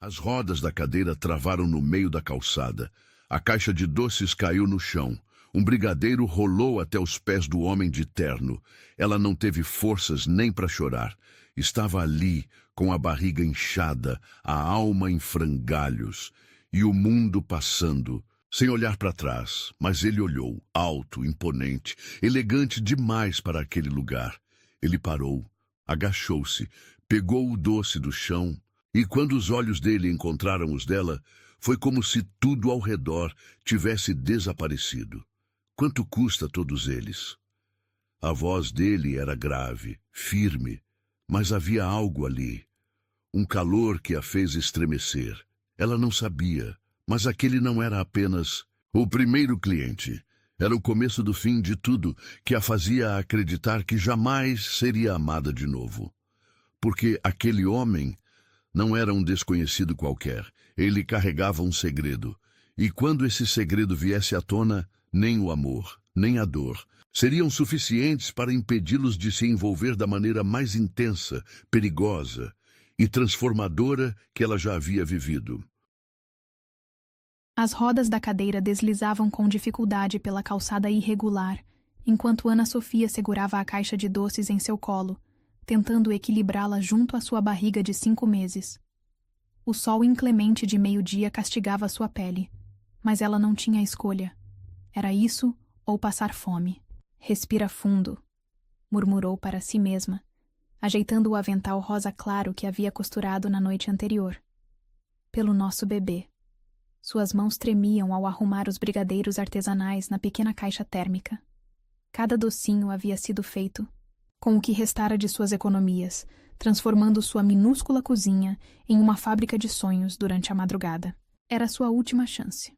As rodas da cadeira travaram no meio da calçada. A caixa de doces caiu no chão. Um brigadeiro rolou até os pés do homem de terno. Ela não teve forças nem para chorar. Estava ali, com a barriga inchada, a alma em frangalhos, e o mundo passando, sem olhar para trás. Mas ele olhou, alto, imponente, elegante demais para aquele lugar. Ele parou, agachou-se, pegou o doce do chão, e quando os olhos dele encontraram os dela, foi como se tudo ao redor tivesse desaparecido. Quanto custa todos eles? A voz dele era grave, firme, mas havia algo ali, um calor que a fez estremecer. Ela não sabia, mas aquele não era apenas o primeiro cliente. Era o começo do fim de tudo que a fazia acreditar que jamais seria amada de novo. Porque aquele homem não era um desconhecido qualquer. Ele carregava um segredo. E quando esse segredo viesse à tona, nem o amor, nem a dor seriam suficientes para impedi-los de se envolver da maneira mais intensa, perigosa e transformadora que ela já havia vivido. As rodas da cadeira deslizavam com dificuldade pela calçada irregular, enquanto Ana Sofia segurava a caixa de doces em seu colo, tentando equilibrá-la junto à sua barriga de 5 meses. O sol inclemente de meio-dia castigava sua pele, mas ela não tinha escolha. Era isso ou passar fome. Respira fundo, murmurou para si mesma, ajeitando o avental rosa claro que havia costurado na noite anterior. Pelo nosso bebê. Suas mãos tremiam ao arrumar os brigadeiros artesanais na pequena caixa térmica. Cada docinho havia sido feito com o que restara de suas economias, transformando sua minúscula cozinha em uma fábrica de sonhos durante a madrugada. Era sua última chance.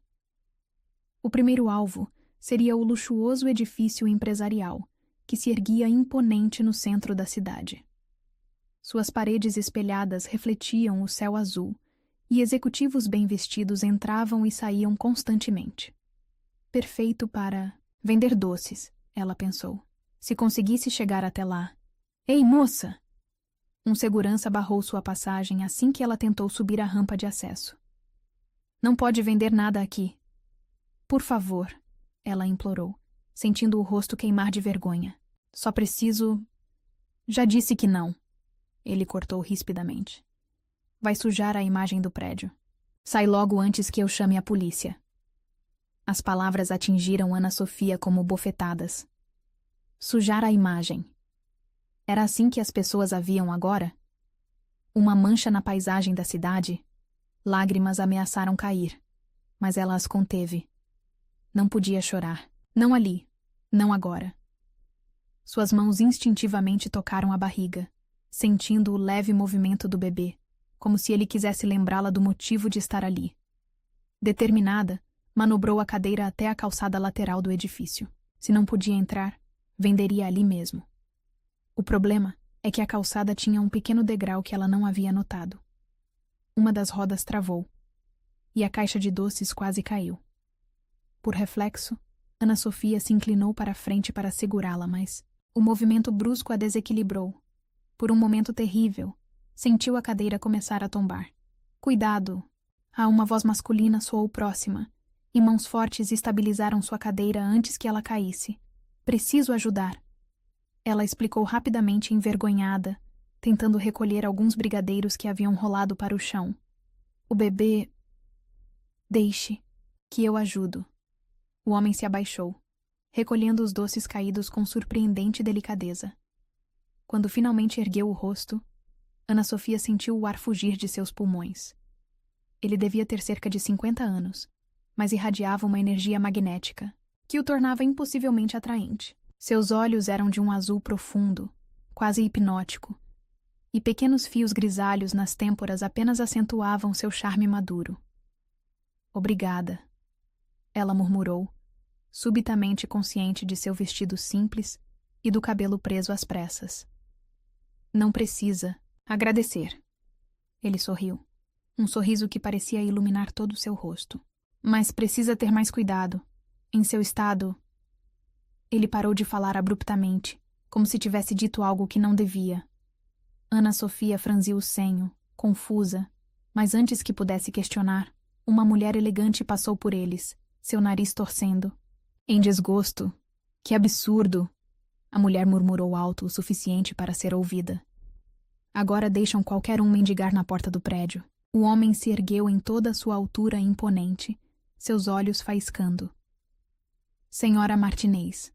O primeiro alvo seria o luxuoso edifício empresarial, que se erguia imponente no centro da cidade. Suas paredes espelhadas refletiam o céu azul, e executivos bem vestidos entravam e saíam constantemente. Perfeito para vender doces, ela pensou. Se conseguisse chegar até lá. Ei, moça! Um segurança barrou sua passagem assim que ela tentou subir a rampa de acesso. Não pode vender nada aqui. Por favor, ela implorou, sentindo o rosto queimar de vergonha. Só preciso... Já disse que não. Ele cortou rispidamente. Vai sujar a imagem do prédio. Sai logo antes que eu chame a polícia. As palavras atingiram Ana Sofia como bofetadas. Sujar a imagem. Era assim que as pessoas a viam agora? Uma mancha na paisagem da cidade? Lágrimas ameaçaram cair, mas ela as conteve. Não podia chorar. Não ali. Não agora. Suas mãos instintivamente tocaram a barriga, sentindo o leve movimento do bebê, como se ele quisesse lembrá-la do motivo de estar ali. Determinada, manobrou a cadeira até a calçada lateral do edifício. Se não podia entrar, venderia ali mesmo. O problema é que a calçada tinha um pequeno degrau que ela não havia notado. Uma das rodas travou, e a caixa de doces quase caiu. Por reflexo, Ana Sofia se inclinou para a frente para segurá-la, mas o movimento brusco a desequilibrou. Por um momento terrível, sentiu a cadeira começar a tombar. Cuidado! Uma voz masculina soou próxima, e mãos fortes estabilizaram sua cadeira antes que ela caísse. Preciso ajudar. Ela explicou rapidamente, envergonhada, tentando recolher alguns brigadeiros que haviam rolado para o chão. O bebê... Deixe, que eu ajudo. O homem se abaixou, recolhendo os doces caídos com surpreendente delicadeza. Quando finalmente ergueu o rosto, Ana Sofia sentiu o ar fugir de seus pulmões. Ele devia ter cerca de 50 anos, mas irradiava uma energia magnética, que o tornava impossivelmente atraente. Seus olhos eram de um azul profundo, quase hipnótico, e pequenos fios grisalhos nas têmporas apenas acentuavam seu charme maduro. Obrigada, ela murmurou, subitamente consciente de seu vestido simples e do cabelo preso às pressas. Não precisa agradecer. Ele sorriu, um sorriso que parecia iluminar todo o seu rosto. Mas precisa ter mais cuidado. Em seu estado... Ele parou de falar abruptamente, como se tivesse dito algo que não devia. Ana Sofia franziu o senho, confusa, Mas antes que pudesse questionar, uma mulher elegante passou por eles, seu nariz torcendo. Em desgosto. Que absurdo! A mulher murmurou alto o suficiente para ser ouvida. Agora deixam qualquer um mendigar na porta do prédio. O homem se ergueu em toda a sua altura imponente, seus olhos faiscando. Senhora Martinez.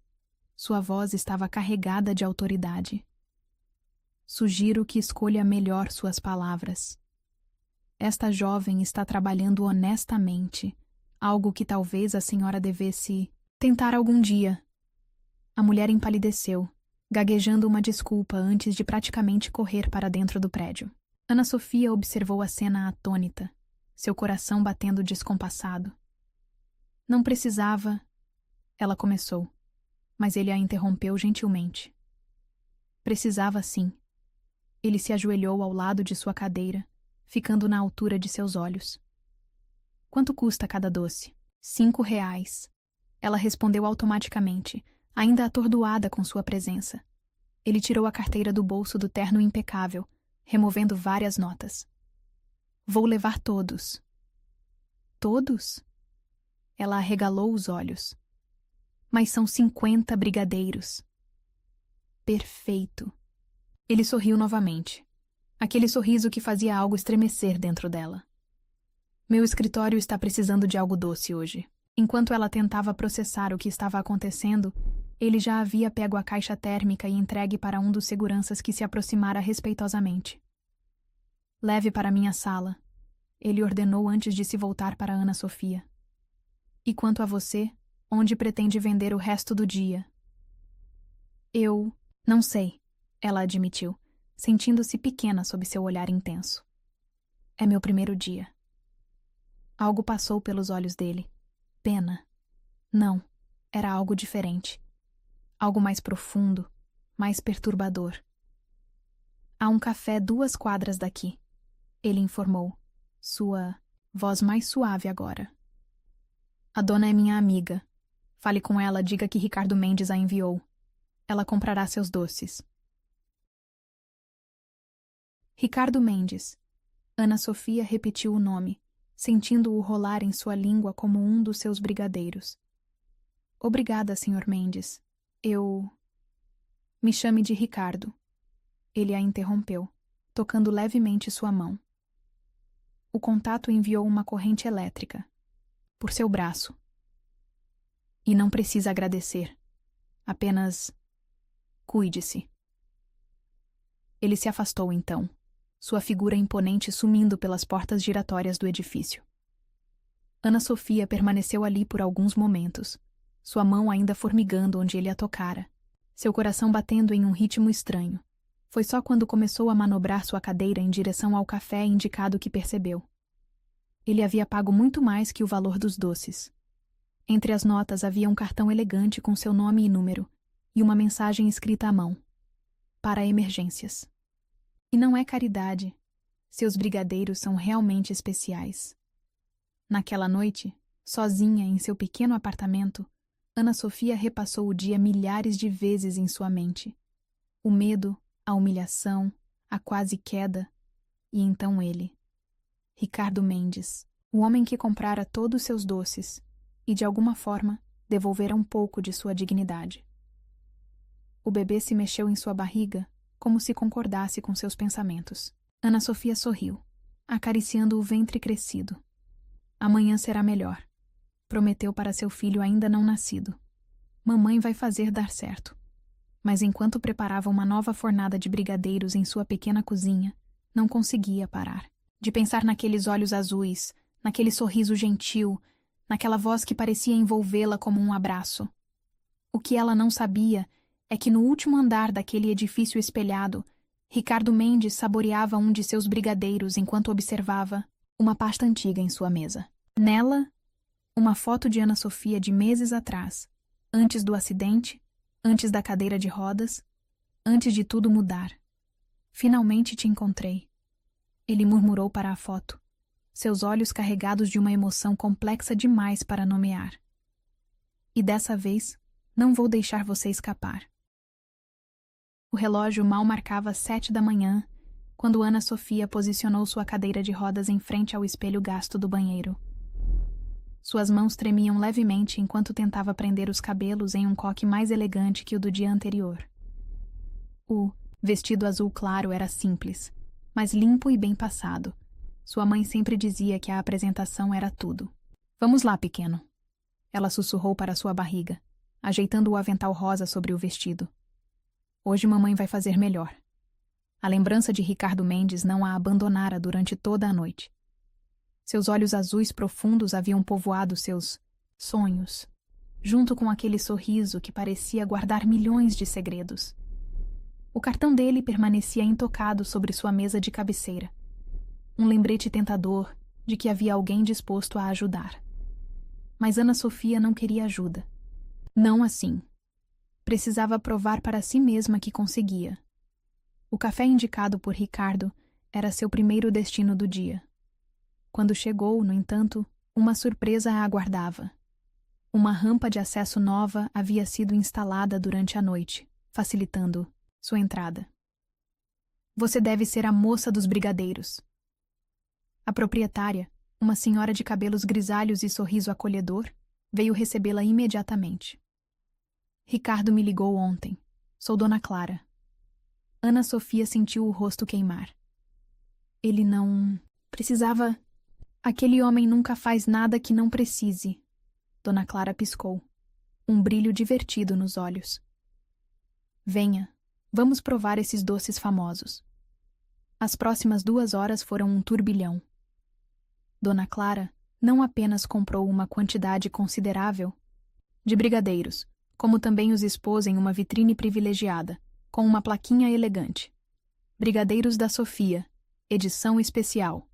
Sua voz estava carregada de autoridade. Sugiro que escolha melhor suas palavras. Esta jovem está trabalhando honestamente, algo que talvez a senhora devesse tentar algum dia. A mulher empalideceu, gaguejando uma desculpa antes de praticamente correr para dentro do prédio. Ana Sofia observou a cena atônita, seu coração batendo descompassado. Não precisava... Ela começou, mas ele a interrompeu gentilmente. Precisava sim. Ele se ajoelhou ao lado de sua cadeira, ficando na altura de seus olhos. Quanto custa cada doce? 5 reais. Ela respondeu automaticamente, ainda atordoada com sua presença. Ele tirou a carteira do bolso do terno impecável, removendo várias notas. Vou levar todos. Todos? Ela arregalou os olhos. Mas são 50 brigadeiros. Perfeito. Ele sorriu novamente. Aquele sorriso que fazia algo estremecer dentro dela. Meu escritório está precisando de algo doce hoje. Enquanto ela tentava processar o que estava acontecendo, ele já havia pego a caixa térmica e entregue para um dos seguranças que se aproximara respeitosamente. Leve para minha sala, ele ordenou antes de se voltar para Ana Sofia. E quanto a você, onde pretende vender o resto do dia? Eu não sei, ela admitiu, sentindo-se pequena sob seu olhar intenso. É meu primeiro dia. Algo passou pelos olhos dele. Pena. Não, era algo diferente. Algo mais profundo, mais perturbador. Há um café 2 quadras daqui, ele informou, sua voz mais suave agora. A dona é minha amiga. Fale com ela, diga que Ricardo Mendes a enviou. Ela comprará seus doces. Ricardo Mendes. Ana Sofia repetiu o nome, sentindo-o rolar em sua língua como um dos seus brigadeiros. Obrigada, Sr. Mendes. Me chame de Ricardo. Ele a interrompeu, tocando levemente sua mão. O contato enviou uma corrente elétrica. Por seu braço. E não precisa agradecer. Apenas... cuide-se. Ele se afastou então, sua figura imponente sumindo pelas portas giratórias do edifício. Ana Sofia permaneceu ali por alguns momentos, sua mão ainda formigando onde ele a tocara, seu coração batendo em um ritmo estranho. Foi só quando começou a manobrar sua cadeira em direção ao café indicado que percebeu. Ele havia pago muito mais que o valor dos doces. Entre as notas havia um cartão elegante com seu nome e número, e uma mensagem escrita à mão. Para emergências. E não é caridade. Seus brigadeiros são realmente especiais. Naquela noite, sozinha em seu pequeno apartamento, Ana Sofia repassou o dia milhares de vezes em sua mente. O medo, a humilhação, a quase queda, e então ele. Ricardo Mendes, o homem que comprara todos seus doces e, de alguma forma, devolvera um pouco de sua dignidade. O bebê se mexeu em sua barriga, como se concordasse com seus pensamentos. Ana Sofia sorriu, acariciando o ventre crescido. Amanhã será melhor, prometeu para seu filho ainda não nascido. Mamãe vai fazer dar certo. Mas enquanto preparava uma nova fornada de brigadeiros em sua pequena cozinha, não conseguia parar. De pensar naqueles olhos azuis, naquele sorriso gentil, naquela voz que parecia envolvê-la como um abraço. O que ela não sabia é que no último andar daquele edifício espelhado, Ricardo Mendes saboreava um de seus brigadeiros enquanto observava uma pasta antiga em sua mesa. Nela, uma foto de Ana Sofia de meses atrás, antes do acidente, antes da cadeira de rodas, antes de tudo mudar. Finalmente te encontrei. Ele murmurou para a foto, seus olhos carregados de uma emoção complexa demais para nomear. E dessa vez, não vou deixar você escapar. O relógio mal marcava 7 da manhã quando Ana Sofia posicionou sua cadeira de rodas em frente ao espelho gasto do banheiro. Suas mãos tremiam levemente enquanto tentava prender os cabelos em um coque mais elegante que o do dia anterior. O vestido azul claro era simples, mas limpo e bem passado. Sua mãe sempre dizia que a apresentação era tudo. "Vamos lá, pequeno." Ela sussurrou para sua barriga, ajeitando o avental rosa sobre o vestido. "Hoje mamãe vai fazer melhor." A lembrança de Ricardo Mendes não a abandonara durante toda a noite. Seus olhos azuis profundos haviam povoado seus sonhos, junto com aquele sorriso que parecia guardar milhões de segredos. O cartão dele permanecia intocado sobre sua mesa de cabeceira. Um lembrete tentador de que havia alguém disposto a ajudar. Mas Ana Sofia não queria ajuda. Não assim. Precisava provar para si mesma que conseguia. O café indicado por Ricardo era seu primeiro destino do dia. Quando chegou, no entanto, uma surpresa a aguardava. Uma rampa de acesso nova havia sido instalada durante a noite, facilitando sua entrada. "Você deve ser a moça dos brigadeiros." A proprietária, uma senhora de cabelos grisalhos e sorriso acolhedor, veio recebê-la imediatamente. "Ricardo me ligou ontem. Sou Dona Clara." Ana Sofia sentiu o rosto queimar. Ele não precisava... "Aquele homem nunca faz nada que não precise." Dona Clara piscou, um brilho divertido nos olhos. "Venha, vamos provar esses doces famosos." As próximas 2 horas foram um turbilhão. Dona Clara não apenas comprou uma quantidade considerável de brigadeiros, como também os expôs em uma vitrine privilegiada, com uma plaquinha elegante. "Brigadeiros da Sofia, edição especial."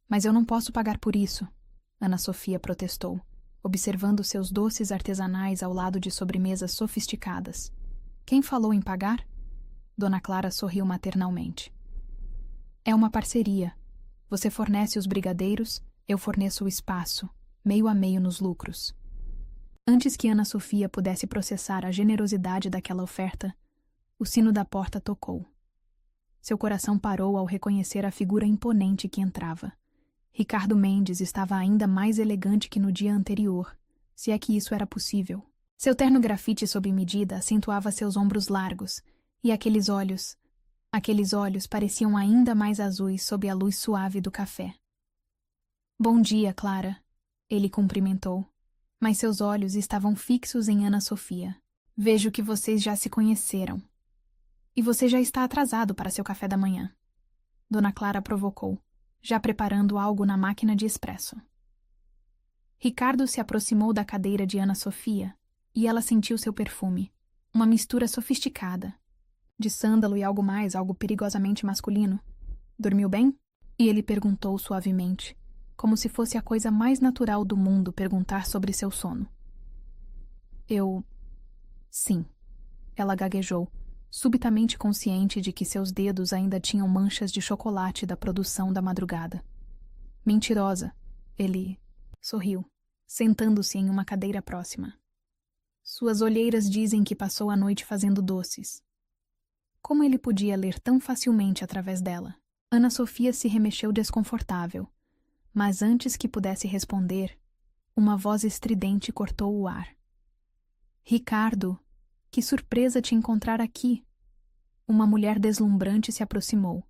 "Mas eu não posso pagar por isso," Ana Sofia protestou, observando seus doces artesanais ao lado de sobremesas sofisticadas. "Quem falou em pagar?" Dona Clara sorriu maternalmente. "É uma parceria. Você fornece os brigadeiros, eu forneço o espaço, meio a meio nos lucros." Antes que Ana Sofia pudesse processar a generosidade daquela oferta, o sino da porta tocou. Seu coração parou ao reconhecer a figura imponente que entrava. Ricardo Mendes estava ainda mais elegante que no dia anterior, se é que isso era possível. Seu terno grafite sob medida acentuava seus ombros largos, e aqueles olhos pareciam ainda mais azuis sob a luz suave do café. "Bom dia, Clara," ele cumprimentou, mas seus olhos estavam fixos em Ana Sofia. "Vejo que vocês já se conheceram. E você já está atrasado para seu café da manhã." Dona Clara provocou, já preparando algo na máquina de expresso. Ricardo se aproximou da cadeira de Ana Sofia e ela sentiu seu perfume, uma mistura sofisticada, de sândalo e algo perigosamente masculino. "Dormiu bem?" E ele perguntou suavemente, como se fosse a coisa mais natural do mundo perguntar sobre seu sono. Sim." Ela gaguejou, subitamente consciente de que seus dedos ainda tinham manchas de chocolate da produção da madrugada. "Mentirosa." Ele sorriu, sentando-se em uma cadeira próxima. "Suas olheiras dizem que passou a noite fazendo doces." Como ele podia ler tão facilmente através dela? Ana Sofia se remexeu desconfortável, mas antes que pudesse responder, uma voz estridente cortou o ar. "Ricardo, que surpresa te encontrar aqui." Uma mulher deslumbrante se aproximou,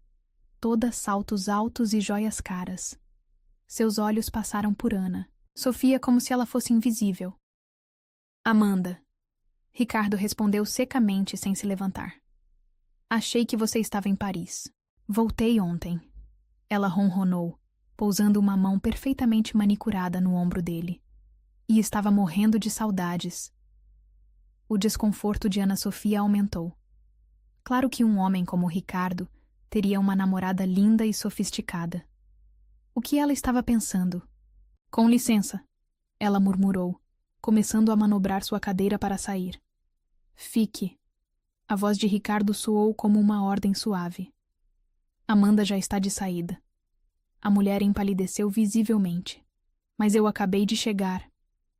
toda saltos altos e joias caras. Seus olhos passaram por Ana Sofia como se ela fosse invisível. "Amanda." Ricardo respondeu secamente sem se levantar. "Achei que você estava em Paris." "Voltei ontem." Ela ronronou, pousando uma mão perfeitamente manicurada no ombro dele. "E estava morrendo de saudades." O desconforto de Ana Sofia aumentou. Claro que um homem como Ricardo teria uma namorada linda e sofisticada. O que ela estava pensando? "Com licença," ela murmurou, começando a manobrar sua cadeira para sair. "Fique." A voz de Ricardo soou como uma ordem suave. "Amanda já está de saída." A mulher empalideceu visivelmente. "Mas eu acabei de chegar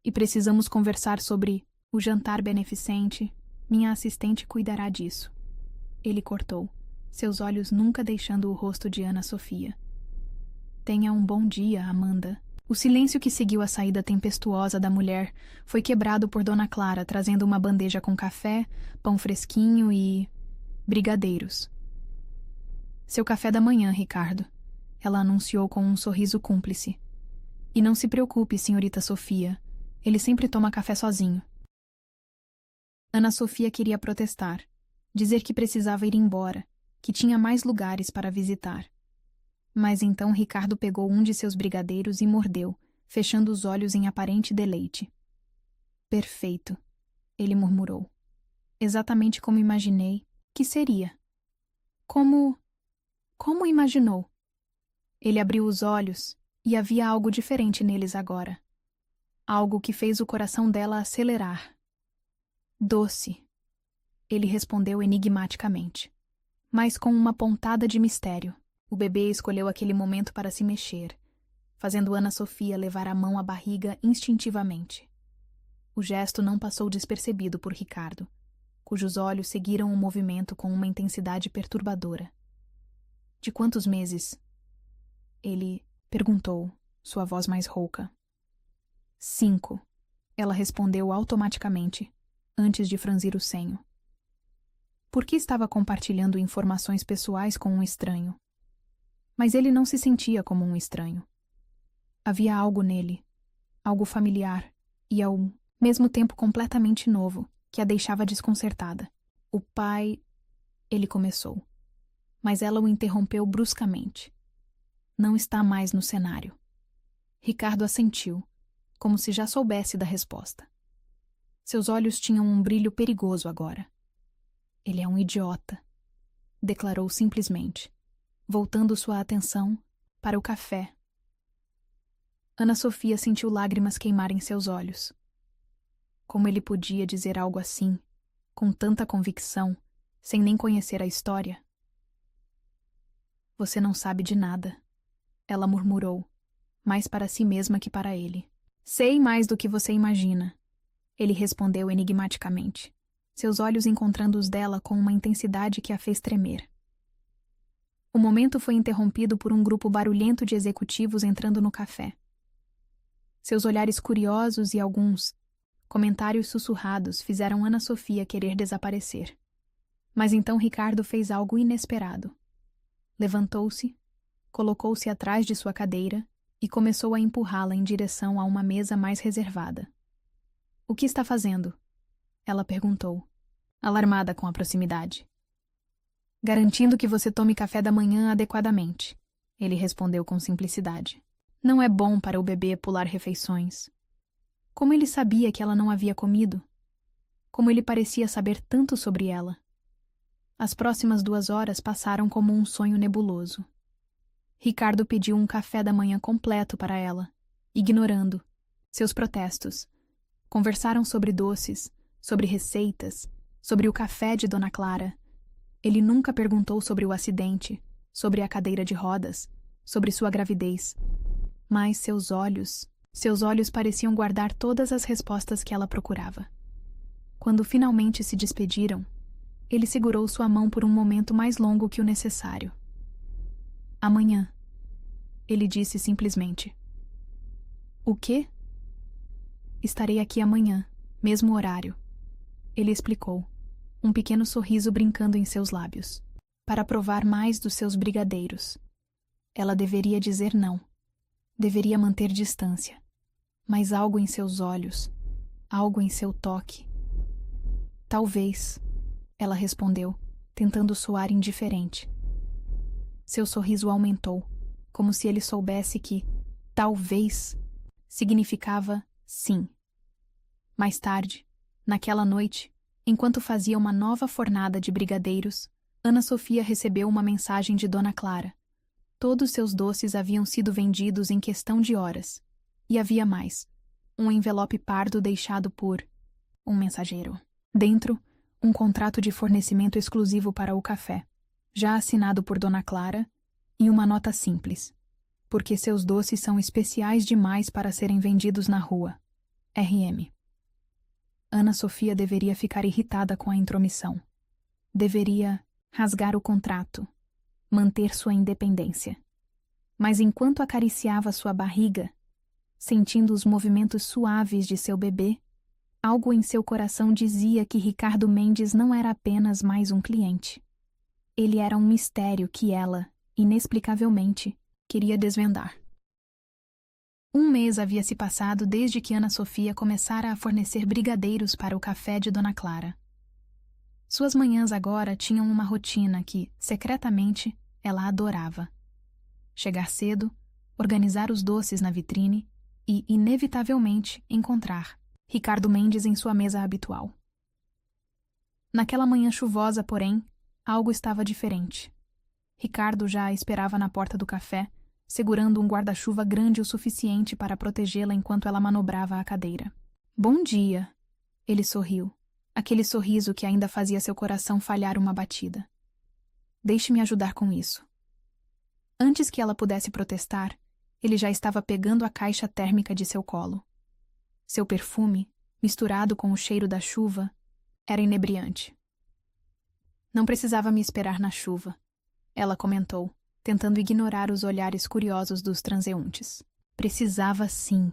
e precisamos conversar sobre o jantar beneficente. Minha assistente cuidará disso." Ele cortou, seus olhos nunca deixando o rosto de Ana Sofia. Tenha um bom dia, Amanda. O silêncio que seguiu a saída tempestuosa da mulher foi quebrado por Dona Clara, trazendo uma bandeja com café, pão fresquinho e brigadeiros. Seu café da manhã, Ricardo, ela anunciou com um sorriso cúmplice. E não se preocupe, senhorita Sofia, ele sempre toma café sozinho. Ana Sofia queria protestar, dizer que precisava ir embora, que tinha mais lugares para visitar. Mas então Ricardo pegou um de seus brigadeiros e mordeu, fechando os olhos em aparente deleite. Perfeito, ele murmurou. Exatamente como imaginei que seria. Como imaginou? Ele abriu os olhos e havia algo diferente neles agora. Algo que fez o coração dela acelerar. Doce, ele respondeu enigmaticamente, mas com uma pontada de mistério. O bebê escolheu aquele momento para se mexer, fazendo Ana Sofia levar a mão à barriga instintivamente. O gesto não passou despercebido por Ricardo, cujos olhos seguiram o movimento com uma intensidade perturbadora. De quantos meses? Ele perguntou, sua voz mais rouca. 5, ela respondeu automaticamente, antes de franzir o senho. Por que estava compartilhando informações pessoais com um estranho? Mas ele não se sentia como um estranho. Havia algo nele, algo familiar e ao mesmo tempo completamente novo, que a deixava desconcertada. O pai... ele começou. Mas ela o interrompeu bruscamente. Não está mais no cenário. Ricardo assentiu, como se já soubesse da resposta. Seus olhos tinham um brilho perigoso agora. Ele é um idiota, declarou simplesmente, voltando sua atenção para o café. Ana Sofia sentiu lágrimas queimarem seus olhos. Como ele podia dizer algo assim, com tanta convicção, sem nem conhecer a história? Você não sabe de nada, ela murmurou, mais para si mesma que para ele. Sei mais do que você imagina, ele respondeu enigmaticamente, seus olhos encontrando os dela com uma intensidade que a fez tremer. O momento foi interrompido por um grupo barulhento de executivos entrando no café. Seus olhares curiosos e alguns comentários sussurrados fizeram Ana Sofia querer desaparecer. Mas então Ricardo fez algo inesperado. Levantou-se, colocou-se atrás de sua cadeira e começou a empurrá-la em direção a uma mesa mais reservada. O que está fazendo? Ela perguntou, alarmada com a proximidade. Garantindo que você tome café da manhã adequadamente, ele respondeu com simplicidade. Não é bom para o bebê pular refeições. Como ele sabia que ela não havia comido? Como ele parecia saber tanto sobre ela? As próximas 2 horas passaram como um sonho nebuloso. Ricardo pediu um café da manhã completo para ela, ignorando seus protestos. Conversaram sobre doces, sobre receitas, sobre o café de Dona Clara. Ele nunca perguntou sobre o acidente, sobre a cadeira de rodas, sobre sua gravidez. Mas seus olhos pareciam guardar todas as respostas que ela procurava. Quando finalmente se despediram, ele segurou sua mão por um momento mais longo que o necessário. Amanhã, ele disse simplesmente. O quê? Estarei aqui amanhã, mesmo horário. Ele explicou, um pequeno sorriso brincando em seus lábios, para provar mais dos seus brigadeiros. Ela deveria dizer não. Deveria manter distância. Mas algo em seus olhos, algo em seu toque. Talvez, ela respondeu, tentando soar indiferente. Seu sorriso aumentou, como se ele soubesse que talvez significava sim. Mais tarde, naquela noite, enquanto fazia uma nova fornada de brigadeiros, Ana Sofia recebeu uma mensagem de Dona Clara. Todos seus doces haviam sido vendidos em questão de horas. E havia mais. Um envelope pardo deixado por um mensageiro. Dentro, um contrato de fornecimento exclusivo para o café, já assinado por Dona Clara, e uma nota simples. Porque seus doces são especiais demais para serem vendidos na rua. R.M. Ana Sofia deveria ficar irritada com a intromissão. Deveria rasgar o contrato, manter sua independência. Mas enquanto acariciava sua barriga, sentindo os movimentos suaves de seu bebê, algo em seu coração dizia que Ricardo Mendes não era apenas mais um cliente. Ele era um mistério que ela, inexplicavelmente, queria desvendar. Um mês havia se passado desde que Ana Sofia começara a fornecer brigadeiros para o café de Dona Clara. Suas manhãs agora tinham uma rotina que, secretamente, ela adorava. Chegar cedo, organizar os doces na vitrine e, inevitavelmente, encontrar Ricardo Mendes em sua mesa habitual. Naquela manhã chuvosa, porém, algo estava diferente. Ricardo já a esperava na porta do café, segurando um guarda-chuva grande o suficiente para protegê-la enquanto ela manobrava a cadeira. "Bom dia", ele sorriu, aquele sorriso que ainda fazia seu coração falhar uma batida. "Deixe-me ajudar com isso." Antes que ela pudesse protestar, ele já estava pegando a caixa térmica de seu colo. Seu perfume, misturado com o cheiro da chuva, era inebriante. "Não precisava me esperar na chuva", ela comentou, tentando ignorar os olhares curiosos dos transeuntes. "Precisava sim",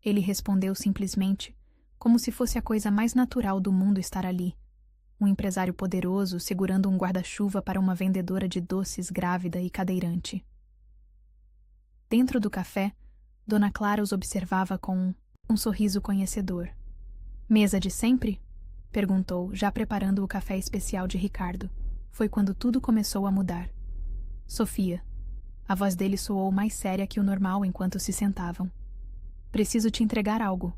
ele respondeu simplesmente, como se fosse a coisa mais natural do mundo estar ali. Um empresário poderoso segurando um guarda-chuva para uma vendedora de doces grávida e cadeirante. Dentro do café, Dona Clara os observava com um sorriso conhecedor. "Mesa de sempre?" perguntou, já preparando o café especial de Ricardo. Foi quando tudo começou a mudar. "Sofia." A voz dele soou mais séria que o normal enquanto se sentavam. "Preciso te entregar algo."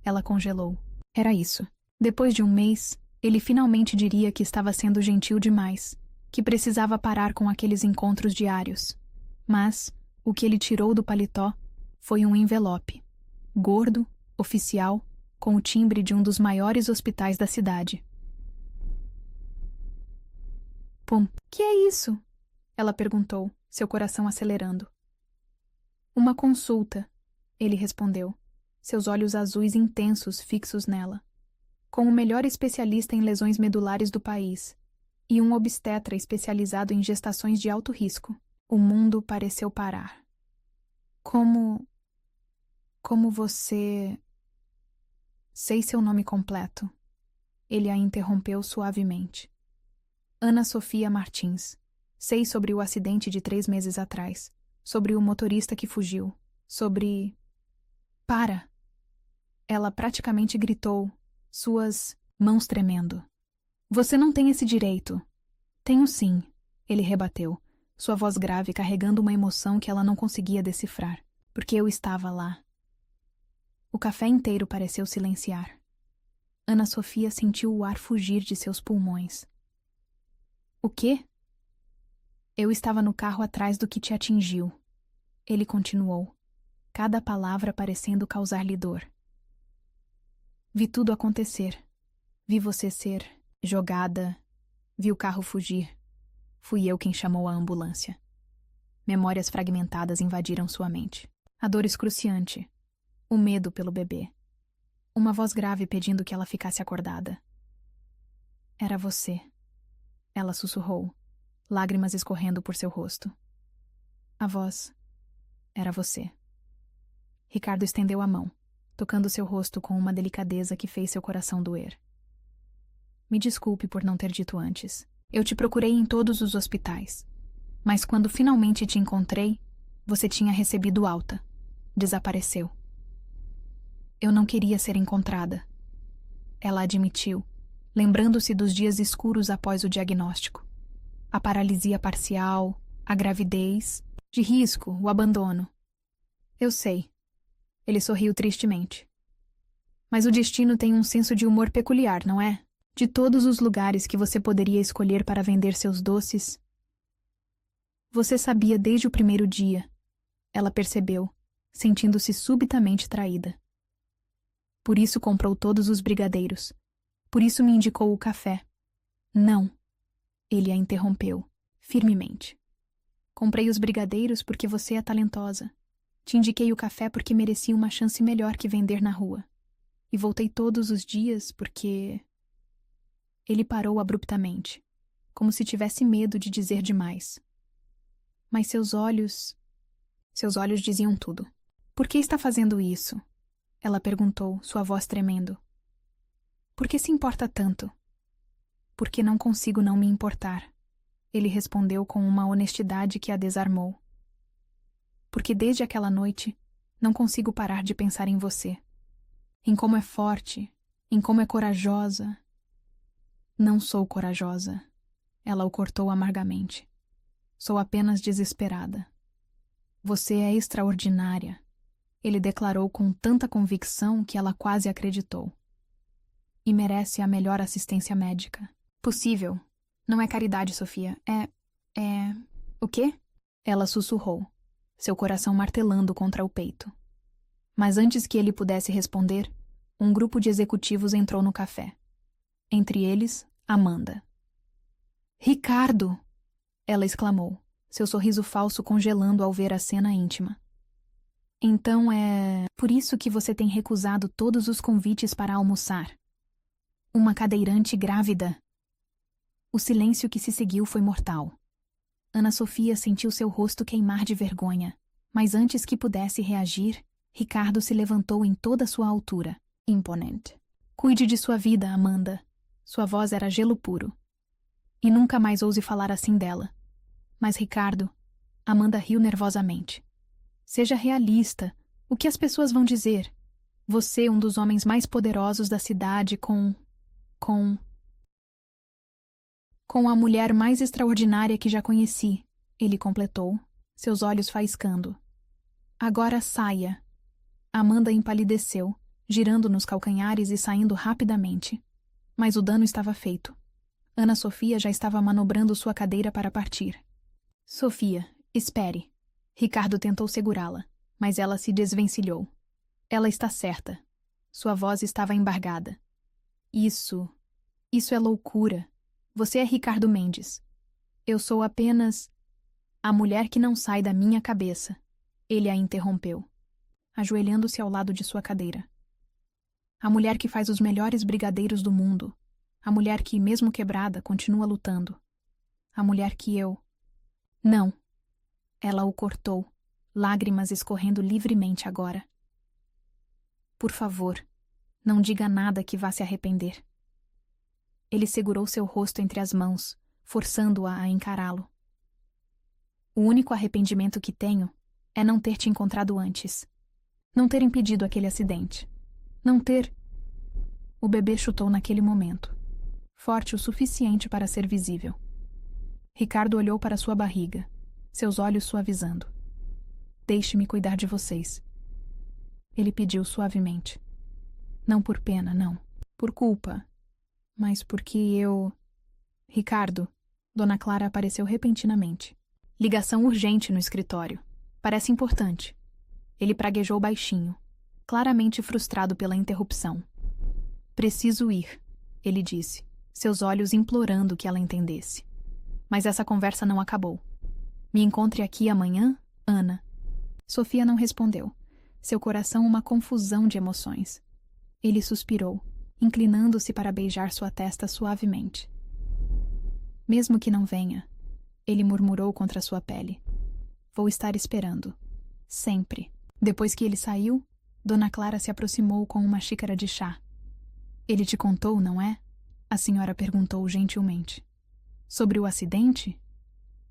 Ela congelou. Era isso. Depois de um mês, ele finalmente diria que estava sendo gentil demais, que precisava parar com aqueles encontros diários. Mas o que ele tirou do paletó foi um envelope. Gordo, oficial, com o timbre de um dos maiores hospitais da cidade. "Pum, que é isso?" ela perguntou, seu coração acelerando. "Uma consulta", ele respondeu, seus olhos azuis intensos fixos nela. "Com o melhor especialista em lesões medulares do país e um obstetra especializado em gestações de alto risco." O mundo pareceu parar. Como você... Sei seu nome completo." Ele a interrompeu suavemente. "Ana Sofia Martins. Sei sobre o acidente de 3 meses atrás. Sobre o motorista que fugiu. Sobre... Para!" Ela praticamente gritou, suas mãos tremendo. "Você não tem esse direito." "Tenho sim", ele rebateu, sua voz grave carregando uma emoção que ela não conseguia decifrar. "Porque eu estava lá." O café inteiro pareceu silenciar. Ana Sofia sentiu o ar fugir de seus pulmões. "O quê?" "Eu estava no carro atrás do que te atingiu." Ele continuou, cada palavra parecendo causar-lhe dor. "Vi tudo acontecer. Vi você ser jogada. Vi o carro fugir. Fui eu quem chamou a ambulância." Memórias fragmentadas invadiram sua mente. A dor excruciante. O medo pelo bebê. Uma voz grave pedindo que ela ficasse acordada. "Era você." Ela sussurrou, lágrimas escorrendo por seu rosto. A voz. "Era você." Ricardo estendeu a mão, tocando seu rosto com uma delicadeza que fez seu coração doer. "Me desculpe por não ter dito antes. Eu te procurei em todos os hospitais. Mas quando finalmente te encontrei, você tinha recebido alta. Desapareceu." "Eu não queria ser encontrada." Ela admitiu, lembrando-se dos dias escuros após o diagnóstico. A paralisia parcial, a gravidez, de risco, o abandono. "Eu sei." Ele sorriu tristemente. "Mas o destino tem um senso de humor peculiar, não é? De todos os lugares que você poderia escolher para vender seus doces." "Você sabia desde o primeiro dia." Ela percebeu, sentindo-se subitamente traída. "Por isso comprou todos os brigadeiros. Por isso me indicou o café." "Não." Ele a interrompeu, firmemente. "Comprei os brigadeiros porque você é talentosa. Te indiquei o café porque merecia uma chance melhor que vender na rua. E voltei todos os dias porque..." Ele parou abruptamente. como se tivesse medo de dizer demais. Mas seus olhos diziam tudo. Por que está fazendo isso? Ela perguntou, sua voz tremendo. Por que se importa tanto? Porque não consigo não me importar. Ele respondeu com uma honestidade que a desarmou. Porque desde aquela noite, não consigo parar de pensar em você. Em como é forte, em como é corajosa. Não sou corajosa. Ela o cortou amargamente. Sou apenas desesperada. Você é extraordinária. Ele declarou com tanta convicção que ela quase acreditou. E merece a melhor assistência médica. Possível. Não é caridade, Sofia. O quê? Ela sussurrou, seu coração martelando contra o peito. Mas antes que ele pudesse responder, um grupo de executivos entrou no café. Entre eles, Amanda. Ricardo! Ela exclamou, seu sorriso falso congelando ao ver a cena íntima. Então é por isso que você tem recusado todos os convites para almoçar. Uma cadeirante grávida. O silêncio que se seguiu foi mortal. Ana Sofia sentiu seu rosto queimar de vergonha, mas antes que pudesse reagir, Ricardo se levantou em toda sua altura, imponente. Cuide de sua vida, Amanda. Sua voz era gelo puro. E nunca mais ouse falar assim dela. Mas Ricardo, Amanda riu nervosamente. Seja realista. O que as pessoas vão dizer? Você, um dos homens mais poderosos da cidade, com a mulher mais extraordinária que já conheci, ele completou, seus olhos faiscando. Agora saia. Amanda empalideceu, girando nos calcanhares e saindo rapidamente. Mas o dano estava feito. Ana Sofia já estava manobrando sua cadeira para partir. Sofia, espere. Ricardo tentou segurá-la, mas ela se desvencilhou. Ela está certa. Sua voz estava embargada. Isso é loucura. Você é Ricardo Mendes. Eu sou apenas a mulher que não sai da minha cabeça. Ele a interrompeu, ajoelhando-se ao lado de sua cadeira. A mulher que faz os melhores brigadeiros do mundo. A mulher que, mesmo quebrada, continua lutando. A mulher que eu... Não. Ela o cortou, lágrimas escorrendo livremente agora. Por favor, não diga nada que vá se arrepender. Ele segurou seu rosto entre as mãos, forçando-a a encará-lo. O único arrependimento que tenho é não ter te encontrado antes. Não ter impedido aquele acidente. Não ter... O bebê chutou naquele momento, forte o suficiente para ser visível. Ricardo olhou para sua barriga, seus olhos suavizando. Deixe-me cuidar de vocês. Ele pediu suavemente. Não por pena, não. Por culpa. Mas porque eu... Ricardo, Dona Clara apareceu repentinamente. Ligação urgente no escritório. Parece importante. Ele praguejou baixinho, claramente frustrado pela interrupção. Preciso ir, ele disse, seus olhos implorando que ela entendesse. Mas essa conversa não acabou. Me encontre aqui amanhã, Ana. Sofia não respondeu, seu coração uma confusão de emoções. Ele suspirou, inclinando-se para beijar sua testa suavemente. Mesmo que não venha, ele murmurou contra sua pele. Vou estar esperando. Sempre. Depois que ele saiu, Dona Clara se aproximou com uma xícara de chá. Ele te contou, não é? A senhora perguntou gentilmente. Sobre o acidente?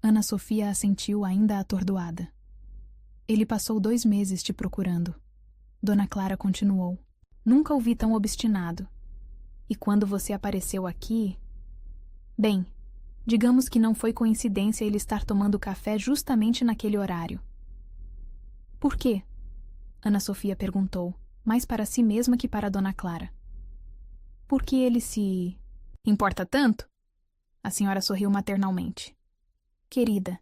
Ana Sofia assentiu ainda atordoada. Ele passou 2 meses te procurando. Dona Clara continuou. Nunca o vi tão obstinado. E quando você apareceu aqui... Bem, digamos que não foi coincidência ele estar tomando café justamente naquele horário. Por quê? Ana Sofia perguntou, mais para si mesma que para Dona Clara. Por que ele se... importa tanto? A senhora sorriu maternalmente. Querida,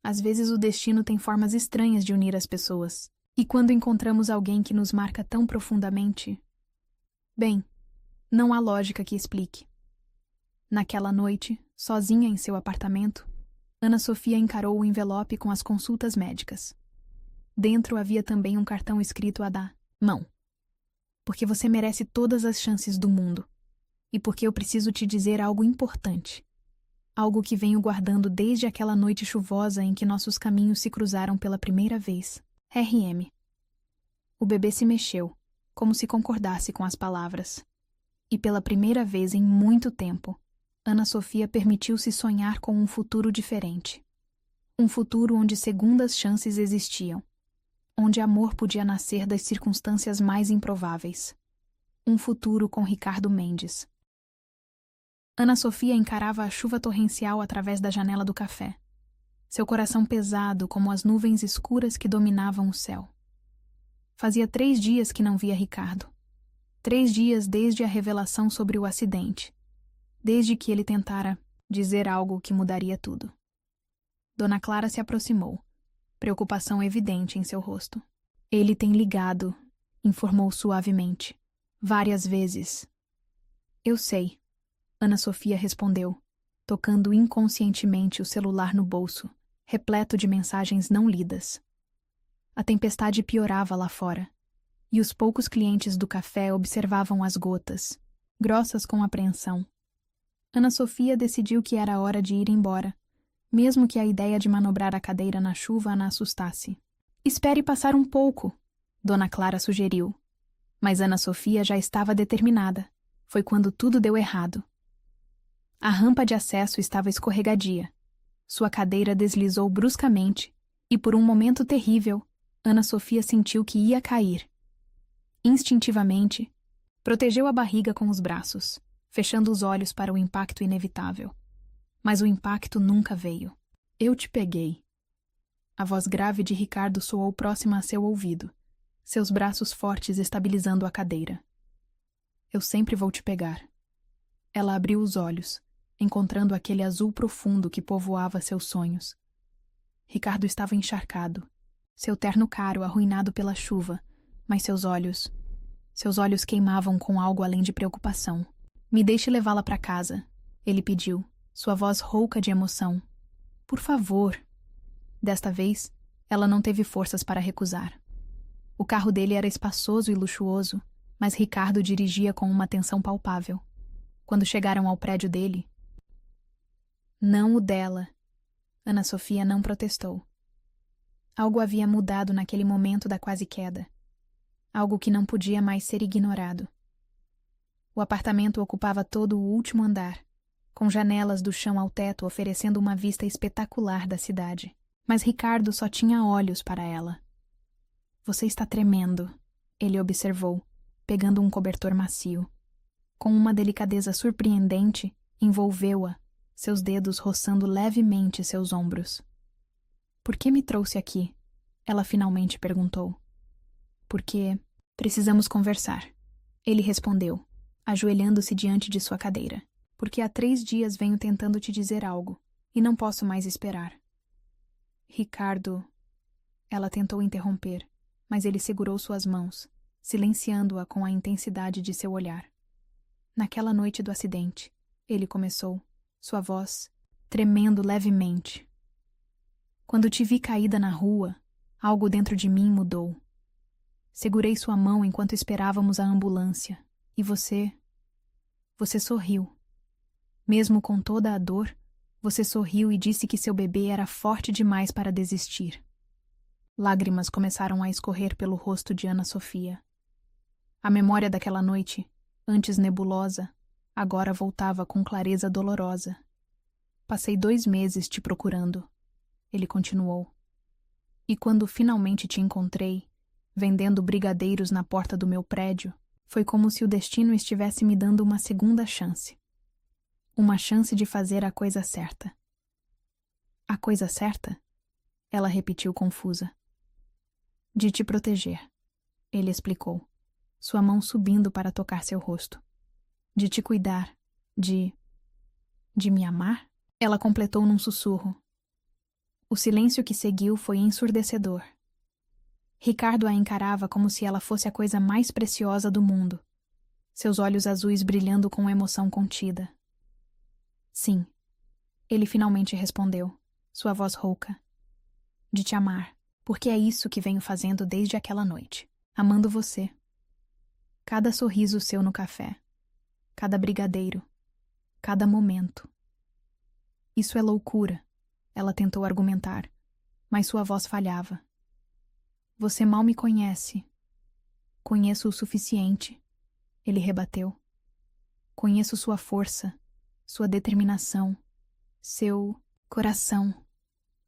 às vezes o destino tem formas estranhas de unir as pessoas. E quando encontramos alguém que nos marca tão profundamente... Bem, não há lógica que explique. Naquela noite, sozinha em seu apartamento, Ana Sofia encarou o envelope com as consultas médicas. Dentro havia também um cartão escrito a dar mão. Porque você merece todas as chances do mundo. E porque eu preciso te dizer algo importante. Algo que venho guardando desde aquela noite chuvosa em que nossos caminhos se cruzaram pela primeira vez. RM. O bebê se mexeu, como se concordasse com as palavras. E pela primeira vez em muito tempo, Ana Sofia permitiu-se sonhar com um futuro diferente. Um futuro onde segundas chances existiam. Onde amor podia nascer das circunstâncias mais improváveis. Um futuro com Ricardo Mendes. Ana Sofia encarava a chuva torrencial através da janela do café. Seu coração pesado como as nuvens escuras que dominavam o céu. Fazia 3 dias que não via Ricardo. 3 dias desde a revelação sobre o acidente. Desde que ele tentara dizer algo que mudaria tudo. Dona Clara se aproximou, preocupação evidente em seu rosto. Ele tem ligado, informou suavemente. Várias vezes. Eu sei, Ana Sofia respondeu, tocando inconscientemente o celular no bolso, repleto de mensagens não lidas. A tempestade piorava lá fora, e os poucos clientes do café observavam as gotas, grossas com apreensão. Ana Sofia decidiu que era hora de ir embora, mesmo que a ideia de manobrar a cadeira na chuva a assustasse. Espere passar um pouco, Dona Clara sugeriu. Mas Ana Sofia já estava determinada. Foi quando tudo deu errado. A rampa de acesso estava escorregadia. Sua cadeira deslizou bruscamente e, por um momento terrível, Ana Sofia sentiu que ia cair. Instintivamente, protegeu a barriga com os braços, fechando os olhos para o impacto inevitável. Mas o impacto nunca veio. Eu te peguei. A voz grave de Ricardo soou próxima a seu ouvido, seus braços fortes estabilizando a cadeira. Eu sempre vou te pegar. Ela abriu os olhos, encontrando aquele azul profundo que povoava seus sonhos. Ricardo estava encharcado, seu terno caro arruinado pela chuva, mas seus olhos queimavam com algo além de preocupação. Me deixe levá-la para casa, ele pediu, sua voz rouca de emoção. Por favor. Desta vez, ela não teve forças para recusar. O carro dele era espaçoso e luxuoso, mas Ricardo dirigia com uma tensão palpável. Quando chegaram ao prédio dele... Não o dela. Ana Sofia não protestou. Algo havia mudado naquele momento da quase queda. Algo que não podia mais ser ignorado. O apartamento ocupava todo o último andar, com janelas do chão ao teto oferecendo uma vista espetacular da cidade. Mas Ricardo só tinha olhos para ela. Você está tremendo, ele observou, pegando um cobertor macio. Com uma delicadeza surpreendente, envolveu-a, seus dedos roçando levemente seus ombros. Por que me trouxe aqui? Ela finalmente perguntou. Porque precisamos conversar. Ele respondeu, ajoelhando-se diante de sua cadeira. Porque há 3 dias venho tentando te dizer algo, e não posso mais esperar. Ricardo... Ela tentou interromper, mas ele segurou suas mãos, silenciando-a com a intensidade de seu olhar. Naquela noite do acidente, ele começou, sua voz tremendo levemente. Quando te vi caída na rua, algo dentro de mim mudou. Segurei sua mão enquanto esperávamos a ambulância, e você sorriu. Mesmo com toda a dor, você sorriu e disse que seu bebê era forte demais para desistir. Lágrimas começaram a escorrer pelo rosto de Ana Sofia. A memória daquela noite, antes nebulosa, agora voltava com clareza dolorosa. Passei 2 meses te procurando, ele continuou. E quando finalmente te encontrei, vendendo brigadeiros na porta do meu prédio, foi como se o destino estivesse me dando uma segunda chance. Uma chance de fazer a coisa certa. A coisa certa? Ela repetiu confusa. De te proteger, ele explicou, sua mão subindo para tocar seu rosto. De te cuidar, de me amar? Ela completou num sussurro. O silêncio que seguiu foi ensurdecedor. Ricardo a encarava como se ela fosse a coisa mais preciosa do mundo, seus olhos azuis brilhando com emoção contida. Sim, ele finalmente respondeu, sua voz rouca. De te amar, porque é isso que venho fazendo desde aquela noite, amando você. Cada sorriso seu no café, cada brigadeiro, cada momento. Isso é loucura, ela tentou argumentar, mas sua voz falhava. Você mal me conhece. Conheço o suficiente, ele rebateu. Conheço sua força, sua determinação, seu coração.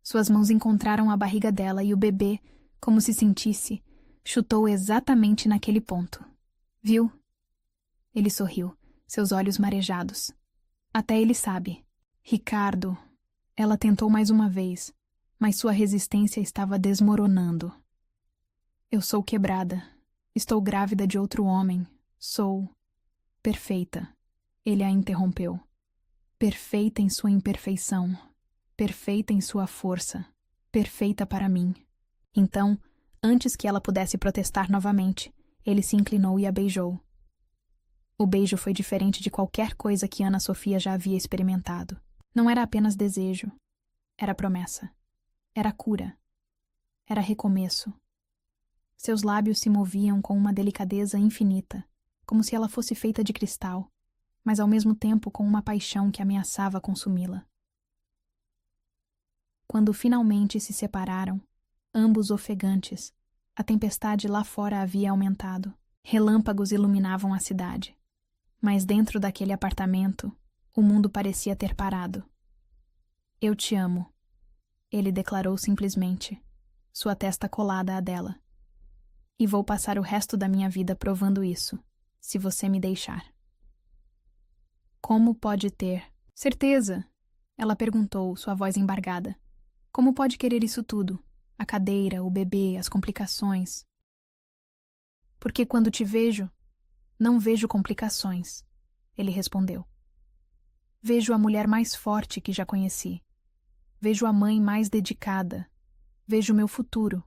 Suas mãos encontraram a barriga dela e o bebê, como se sentisse, chutou exatamente naquele ponto. Viu? Ele sorriu, seus olhos marejados. Até ele sabe. Ricardo. Ela tentou mais uma vez, mas sua resistência estava desmoronando. Eu sou quebrada. Estou grávida de outro homem. Sou perfeita. Ele a interrompeu. Perfeita em sua imperfeição. Perfeita em sua força. Perfeita para mim. Então, antes que ela pudesse protestar novamente, ele se inclinou e a beijou. O beijo foi diferente de qualquer coisa que Ana Sofia já havia experimentado. Não era apenas desejo. Era promessa. Era cura. Era recomeço. Seus lábios se moviam com uma delicadeza infinita, como se ela fosse feita de cristal, mas ao mesmo tempo com uma paixão que ameaçava consumi-la. Quando finalmente se separaram, ambos ofegantes, a tempestade lá fora havia aumentado. Relâmpagos iluminavam a cidade. Mas dentro daquele apartamento, o mundo parecia ter parado. Eu te amo, ele declarou simplesmente, sua testa colada à dela. E vou passar o resto da minha vida provando isso, se você me deixar. Como pode ter certeza? Ela perguntou, sua voz embargada. Como pode querer isso tudo? A cadeira, o bebê, as complicações. Porque quando te vejo, não vejo complicações, ele respondeu. Vejo a mulher mais forte que já conheci. Vejo a mãe mais dedicada. Vejo meu futuro.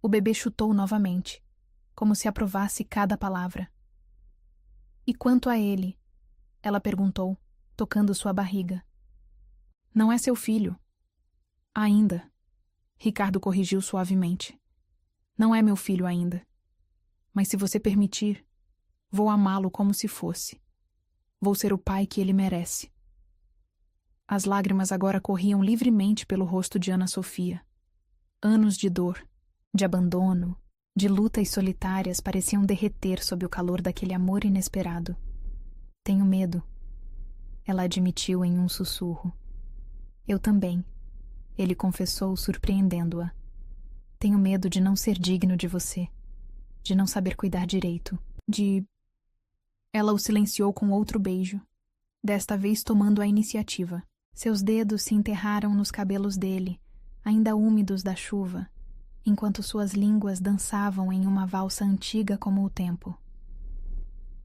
O bebê chutou novamente, como se aprovasse cada palavra. E quanto a ele? Ela perguntou, tocando sua barriga. Não é seu filho. Ainda. Ricardo corrigiu suavemente. Não é meu filho ainda. Mas se você permitir, vou amá-lo como se fosse. Vou ser o pai que ele merece. As lágrimas agora corriam livremente pelo rosto de Ana Sofia. Anos de dor, de abandono, de lutas solitárias pareciam derreter sob o calor daquele amor inesperado. Tenho medo, ela admitiu em um sussurro. Eu também, ele confessou, surpreendendo-a. Tenho medo de não ser digno de você, de não saber cuidar direito, de... Ela o silenciou com outro beijo, desta vez tomando a iniciativa. Seus dedos se enterraram nos cabelos dele, ainda úmidos da chuva, enquanto suas línguas dançavam em uma valsa antiga como o tempo.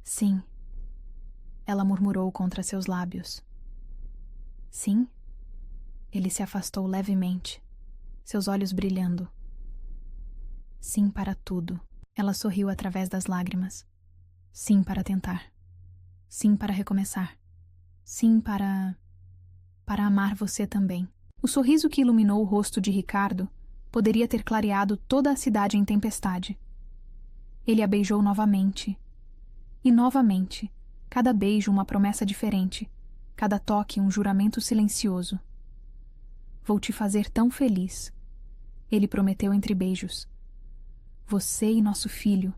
Sim, ela murmurou contra seus lábios. Sim? Ele se afastou levemente, seus olhos brilhando. Sim para tudo. Ela sorriu através das lágrimas. Sim para tentar. Sim para recomeçar. Sim para amar você também. O sorriso que iluminou o rosto de Ricardo poderia ter clareado toda a cidade em tempestade. Ele a beijou novamente. E novamente, cada beijo uma promessa diferente, cada toque um juramento silencioso. Vou te fazer tão feliz, ele prometeu entre beijos. Você e nosso filho.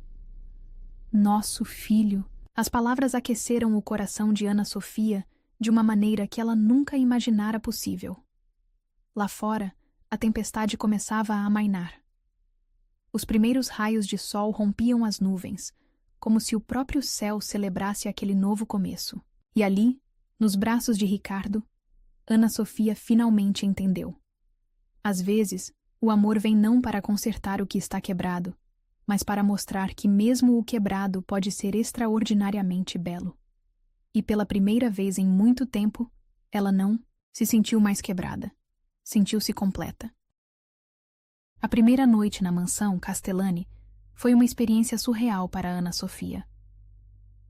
Nosso filho. As palavras aqueceram o coração de Ana Sofia de uma maneira que ela nunca imaginara possível. Lá fora, a tempestade começava a amainar. Os primeiros raios de sol rompiam as nuvens, como se o próprio céu celebrasse aquele novo começo. E ali, nos braços de Ricardo, Ana Sofia finalmente entendeu. Às vezes, o amor vem não para consertar o que está quebrado, mas para mostrar que mesmo o quebrado pode ser extraordinariamente belo. E pela primeira vez em muito tempo, ela não se sentiu mais quebrada. Sentiu-se completa. A primeira noite na mansão Castellani foi uma experiência surreal para Ana Sofia.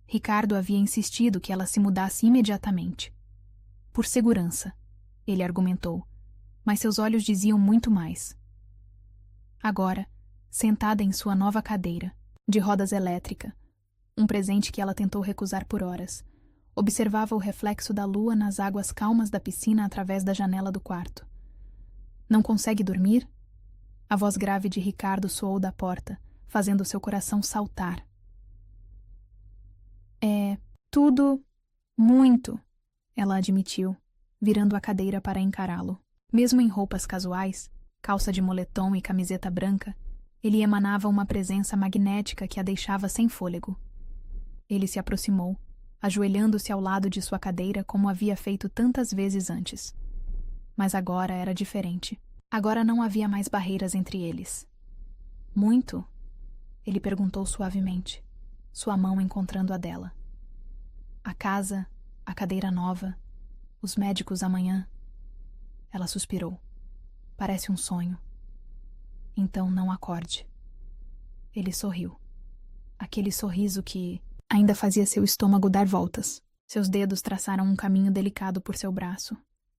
Ricardo havia insistido que ela se mudasse imediatamente. Por segurança, ele argumentou, mas seus olhos diziam muito mais. Agora, sentada em sua nova cadeira, de rodas elétrica, um presente que ela tentou recusar por horas, Observava o reflexo da lua nas águas calmas da piscina através da janela do quarto. Não consegue dormir? A voz grave de Ricardo soou da porta, fazendo seu coração saltar. É tudo muito, ela admitiu, virando a cadeira para encará-lo. Mesmo em roupas casuais, calça de moletom e camiseta branca, ele emanava uma presença magnética que a deixava sem fôlego. Ele se aproximou, ajoelhando-se ao lado de sua cadeira como havia feito tantas vezes antes. Mas agora era diferente. Agora não havia mais barreiras entre eles. Muito? Ele perguntou suavemente, sua mão encontrando a dela. A casa, a cadeira nova, os médicos amanhã. Ela suspirou. Parece um sonho. Então não acorde. Ele sorriu. Aquele sorriso que ainda fazia seu estômago dar voltas. Seus dedos traçaram um caminho delicado por seu braço,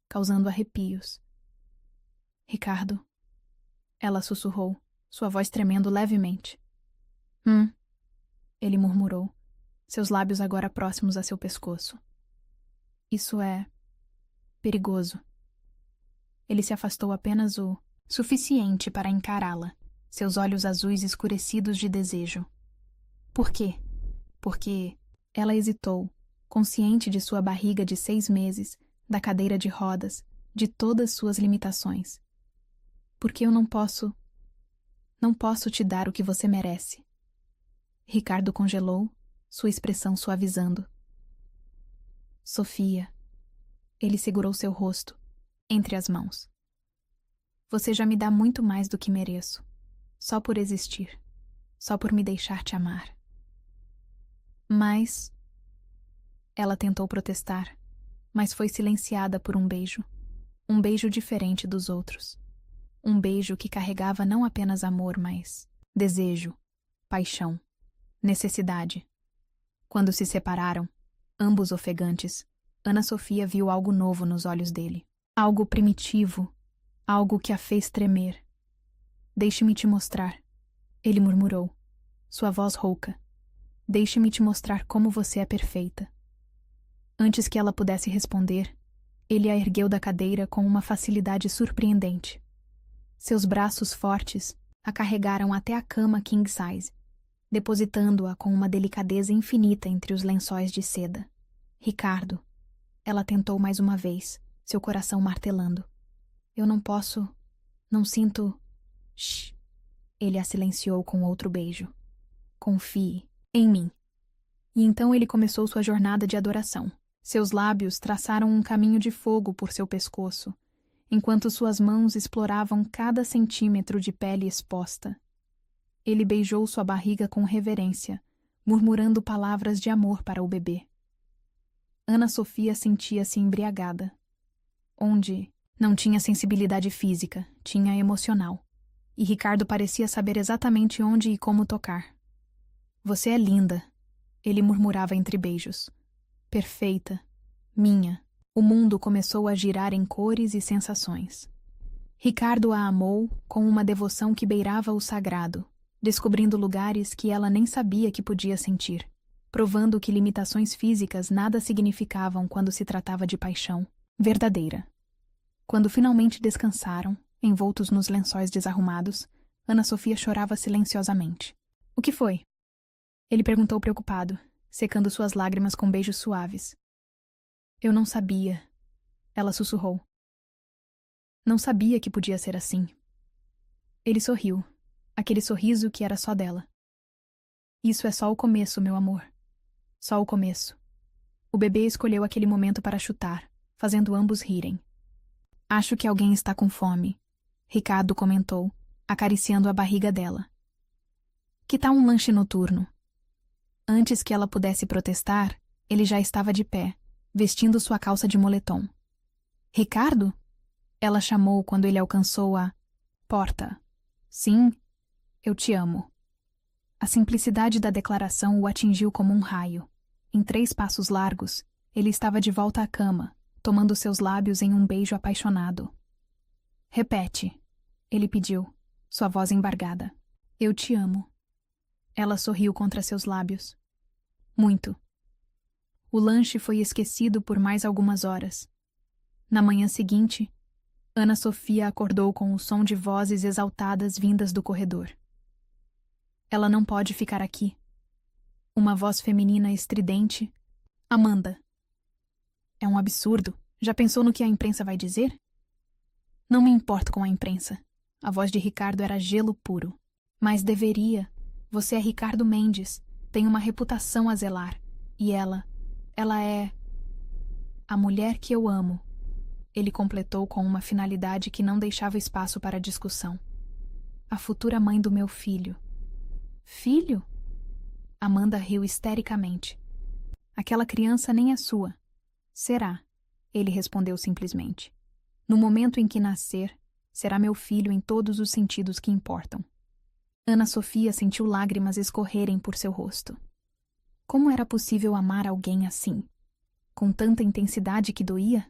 causando arrepios. Ricardo. Ela sussurrou, sua voz tremendo levemente. Ele murmurou, seus lábios agora próximos a seu pescoço. Isso é perigoso. Ele se afastou apenas o suficiente para encará-la, seus olhos azuis escurecidos de desejo. Por quê? Porque ela hesitou, consciente de sua barriga de 6 meses, da cadeira de rodas, de todas suas limitações. Porque eu não posso te dar o que você merece. Ricardo congelou, sua expressão suavizando. Sofia. Ele segurou seu rosto, entre as mãos. Você já me dá muito mais do que mereço, só por existir, só por me deixar te amar. Mas... Ela tentou protestar, mas foi silenciada por um beijo diferente dos outros. Um beijo que carregava não apenas amor, mas desejo, paixão, necessidade. Quando se separaram, ambos ofegantes, Ana Sofia viu algo novo nos olhos dele. Algo primitivo, algo que a fez tremer. Deixe-me te mostrar, ele murmurou, sua voz rouca. Deixe-me te mostrar como você é perfeita. Antes que ela pudesse responder, ele a ergueu da cadeira com uma facilidade surpreendente. Seus braços fortes a carregaram até a cama king size, depositando-a com uma delicadeza infinita entre os lençóis de seda. Ricardo. Ela tentou mais uma vez, seu coração martelando. Eu não posso... Não sinto... Shh. Ele a silenciou com outro beijo. Confie em mim. E então ele começou sua jornada de adoração. Seus lábios traçaram um caminho de fogo por seu pescoço, enquanto suas mãos exploravam cada centímetro de pele exposta. Ele beijou sua barriga com reverência, murmurando palavras de amor para o bebê. Ana Sofia sentia-se embriagada. Onde não tinha sensibilidade física, tinha emocional. E Ricardo parecia saber exatamente onde e como tocar. Você é linda, ele murmurava entre beijos. Perfeita. Minha. O mundo começou a girar em cores e sensações. Ricardo a amou com uma devoção que beirava o sagrado, descobrindo lugares que ela nem sabia que podia sentir, provando que limitações físicas nada significavam quando se tratava de paixão verdadeira. Quando finalmente descansaram, envoltos nos lençóis desarrumados, Ana Sofia chorava silenciosamente. O que foi? Ele perguntou preocupado, secando suas lágrimas com beijos suaves. Eu não sabia, ela sussurrou. Não sabia que podia ser assim. Ele sorriu, aquele sorriso que era só dela. Isso é só o começo, meu amor. Só o começo. O bebê escolheu aquele momento para chutar, fazendo ambos rirem. Acho que alguém está com fome, Ricardo comentou, acariciando a barriga dela. Que tal um lanche noturno? Antes que ela pudesse protestar, ele já estava de pé, vestindo sua calça de moletom. Ricardo? Ela chamou quando ele alcançou a porta. Sim, eu te amo. A simplicidade da declaração o atingiu como um raio. Em 3 passos largos, ele estava de volta à cama, tomando seus lábios em um beijo apaixonado. Repete, ele pediu, sua voz embargada. Eu te amo. Ela sorriu contra seus lábios. Muito. O lanche foi esquecido por mais algumas horas. Na manhã seguinte, Ana Sofia acordou com o som de vozes exaltadas vindas do corredor. Ela não pode ficar aqui. Uma voz feminina estridente. Amanda. É um absurdo. Já pensou no que a imprensa vai dizer? Não me importo com a imprensa. A voz de Ricardo era gelo puro. Mas deveria. Você é Ricardo Mendes. Tem uma reputação a zelar. E ela é a mulher que eu amo. Ele completou com uma finalidade que não deixava espaço para discussão. A futura mãe do meu filho. Filho? Amanda riu histericamente. Aquela criança nem é sua. Será, ele respondeu simplesmente. No momento em que nascer, será meu filho em todos os sentidos que importam. Ana Sofia sentiu lágrimas escorrerem por seu rosto. Como era possível amar alguém assim? Com tanta intensidade que doía?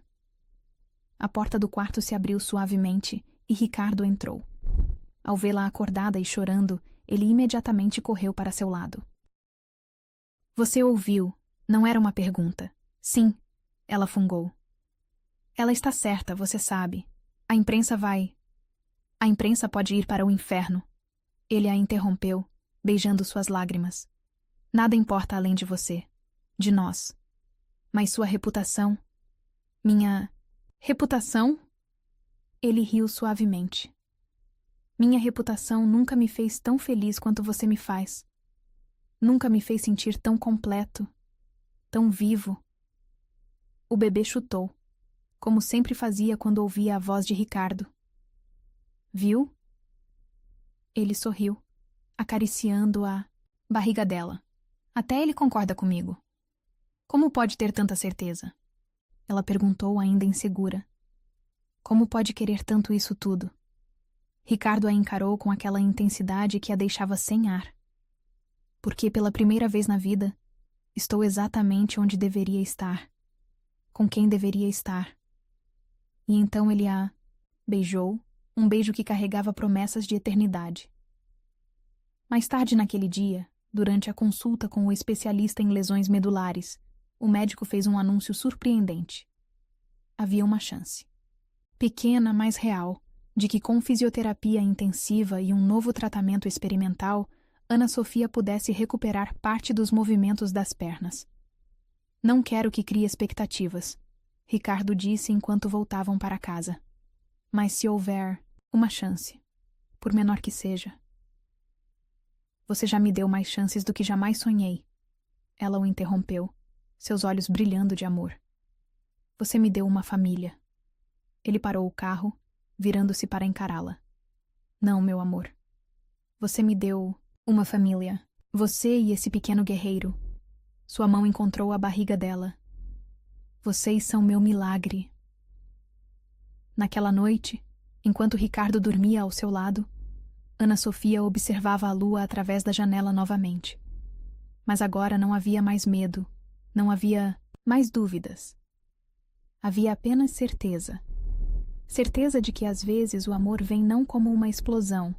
A porta do quarto se abriu suavemente e Ricardo entrou. Ao vê-la acordada e chorando, ele imediatamente correu para seu lado. Você ouviu, não era uma pergunta. Sim, ela fungou. Ela está certa, você sabe. A imprensa pode ir para o inferno. Ele a interrompeu, beijando suas lágrimas. Nada importa além de você, de nós. Mas sua reputação... Minha... reputação? Ele riu suavemente. Minha reputação nunca me fez tão feliz quanto você me faz. Nunca me fez sentir tão completo, tão vivo. O bebê chutou, como sempre fazia quando ouvia a voz de Ricardo. Viu? Ele sorriu, acariciando a barriga dela. Até ele concorda comigo. Como pode ter tanta certeza? Ela perguntou, ainda insegura. Como pode querer tanto isso tudo? Ricardo a encarou com aquela intensidade que a deixava sem ar. Porque pela primeira vez na vida, estou exatamente onde deveria estar. Com quem deveria estar. E então ele a beijou, um beijo que carregava promessas de eternidade. Mais tarde naquele dia, durante a consulta com o especialista em lesões medulares, o médico fez um anúncio surpreendente. Havia uma chance. Pequena, mas real, de que com fisioterapia intensiva e um novo tratamento experimental, Ana Sofia pudesse recuperar parte dos movimentos das pernas. Não quero que crie expectativas, Ricardo disse enquanto voltavam para casa. Mas se houver uma chance, por menor que seja. Você já me deu mais chances do que jamais sonhei. Ela o interrompeu, seus olhos brilhando de amor. Você me deu uma família. Ele parou o carro, virando-se para encará-la. Não, meu amor. Você me deu uma família. Você e esse pequeno guerreiro. Sua mão encontrou a barriga dela. Vocês são meu milagre. Naquela noite, enquanto Ricardo dormia ao seu lado, Ana Sofia observava a lua através da janela novamente. Mas agora não havia mais medo, não havia mais dúvidas. Havia apenas certeza. Certeza de que às vezes o amor vem não como uma explosão,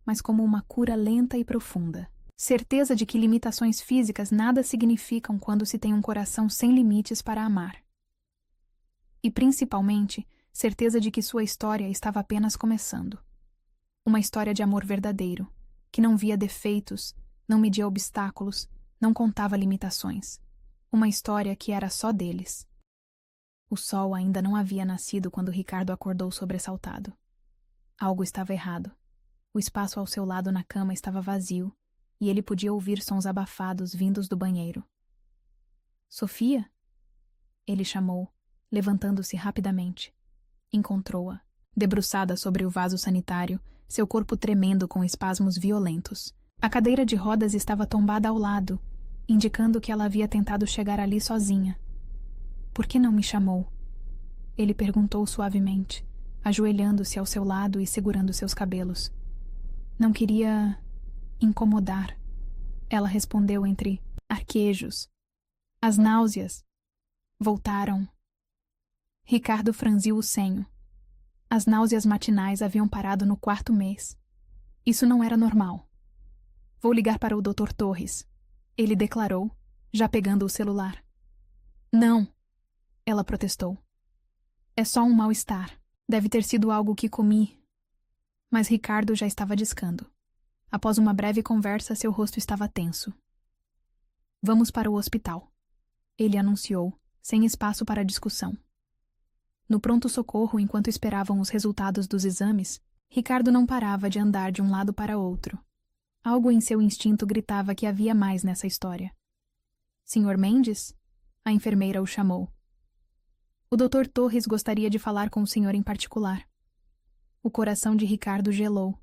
mas como uma cura lenta e profunda. Certeza de que limitações físicas nada significam quando se tem um coração sem limites para amar. E principalmente, certeza de que sua história estava apenas começando. Uma história de amor verdadeiro, que não via defeitos, não media obstáculos, não contava limitações. Uma história que era só deles. O sol ainda não havia nascido quando Ricardo acordou sobressaltado. Algo estava errado. O espaço ao seu lado na cama estava vazio, e ele podia ouvir sons abafados vindos do banheiro. Sofia? Ele chamou, levantando-se rapidamente. Encontrou-a, debruçada sobre o vaso sanitário, seu corpo tremendo com espasmos violentos. A cadeira de rodas estava tombada ao lado, indicando que ela havia tentado chegar ali sozinha. Por que não me chamou? Ele perguntou suavemente, ajoelhando-se ao seu lado e segurando seus cabelos. Não queria incomodar. Ela respondeu entre arquejos. As náuseas voltaram. Ricardo franziu o senho. As náuseas matinais haviam parado no 4º mês. Isso não era normal. Vou ligar para o Dr. Torres, ele declarou, já pegando o celular. Não, ela protestou. É só um mal-estar. Deve ter sido algo que comi. Mas Ricardo já estava discando. Após uma breve conversa, seu rosto estava tenso. Vamos para o hospital, ele anunciou, sem espaço para discussão. No pronto-socorro, enquanto esperavam os resultados dos exames, Ricardo não parava de andar de um lado para outro. Algo em seu instinto gritava que havia mais nessa história. Sr. Mendes? A enfermeira o chamou. O Dr. Torres gostaria de falar com o senhor em particular. O coração de Ricardo gelou.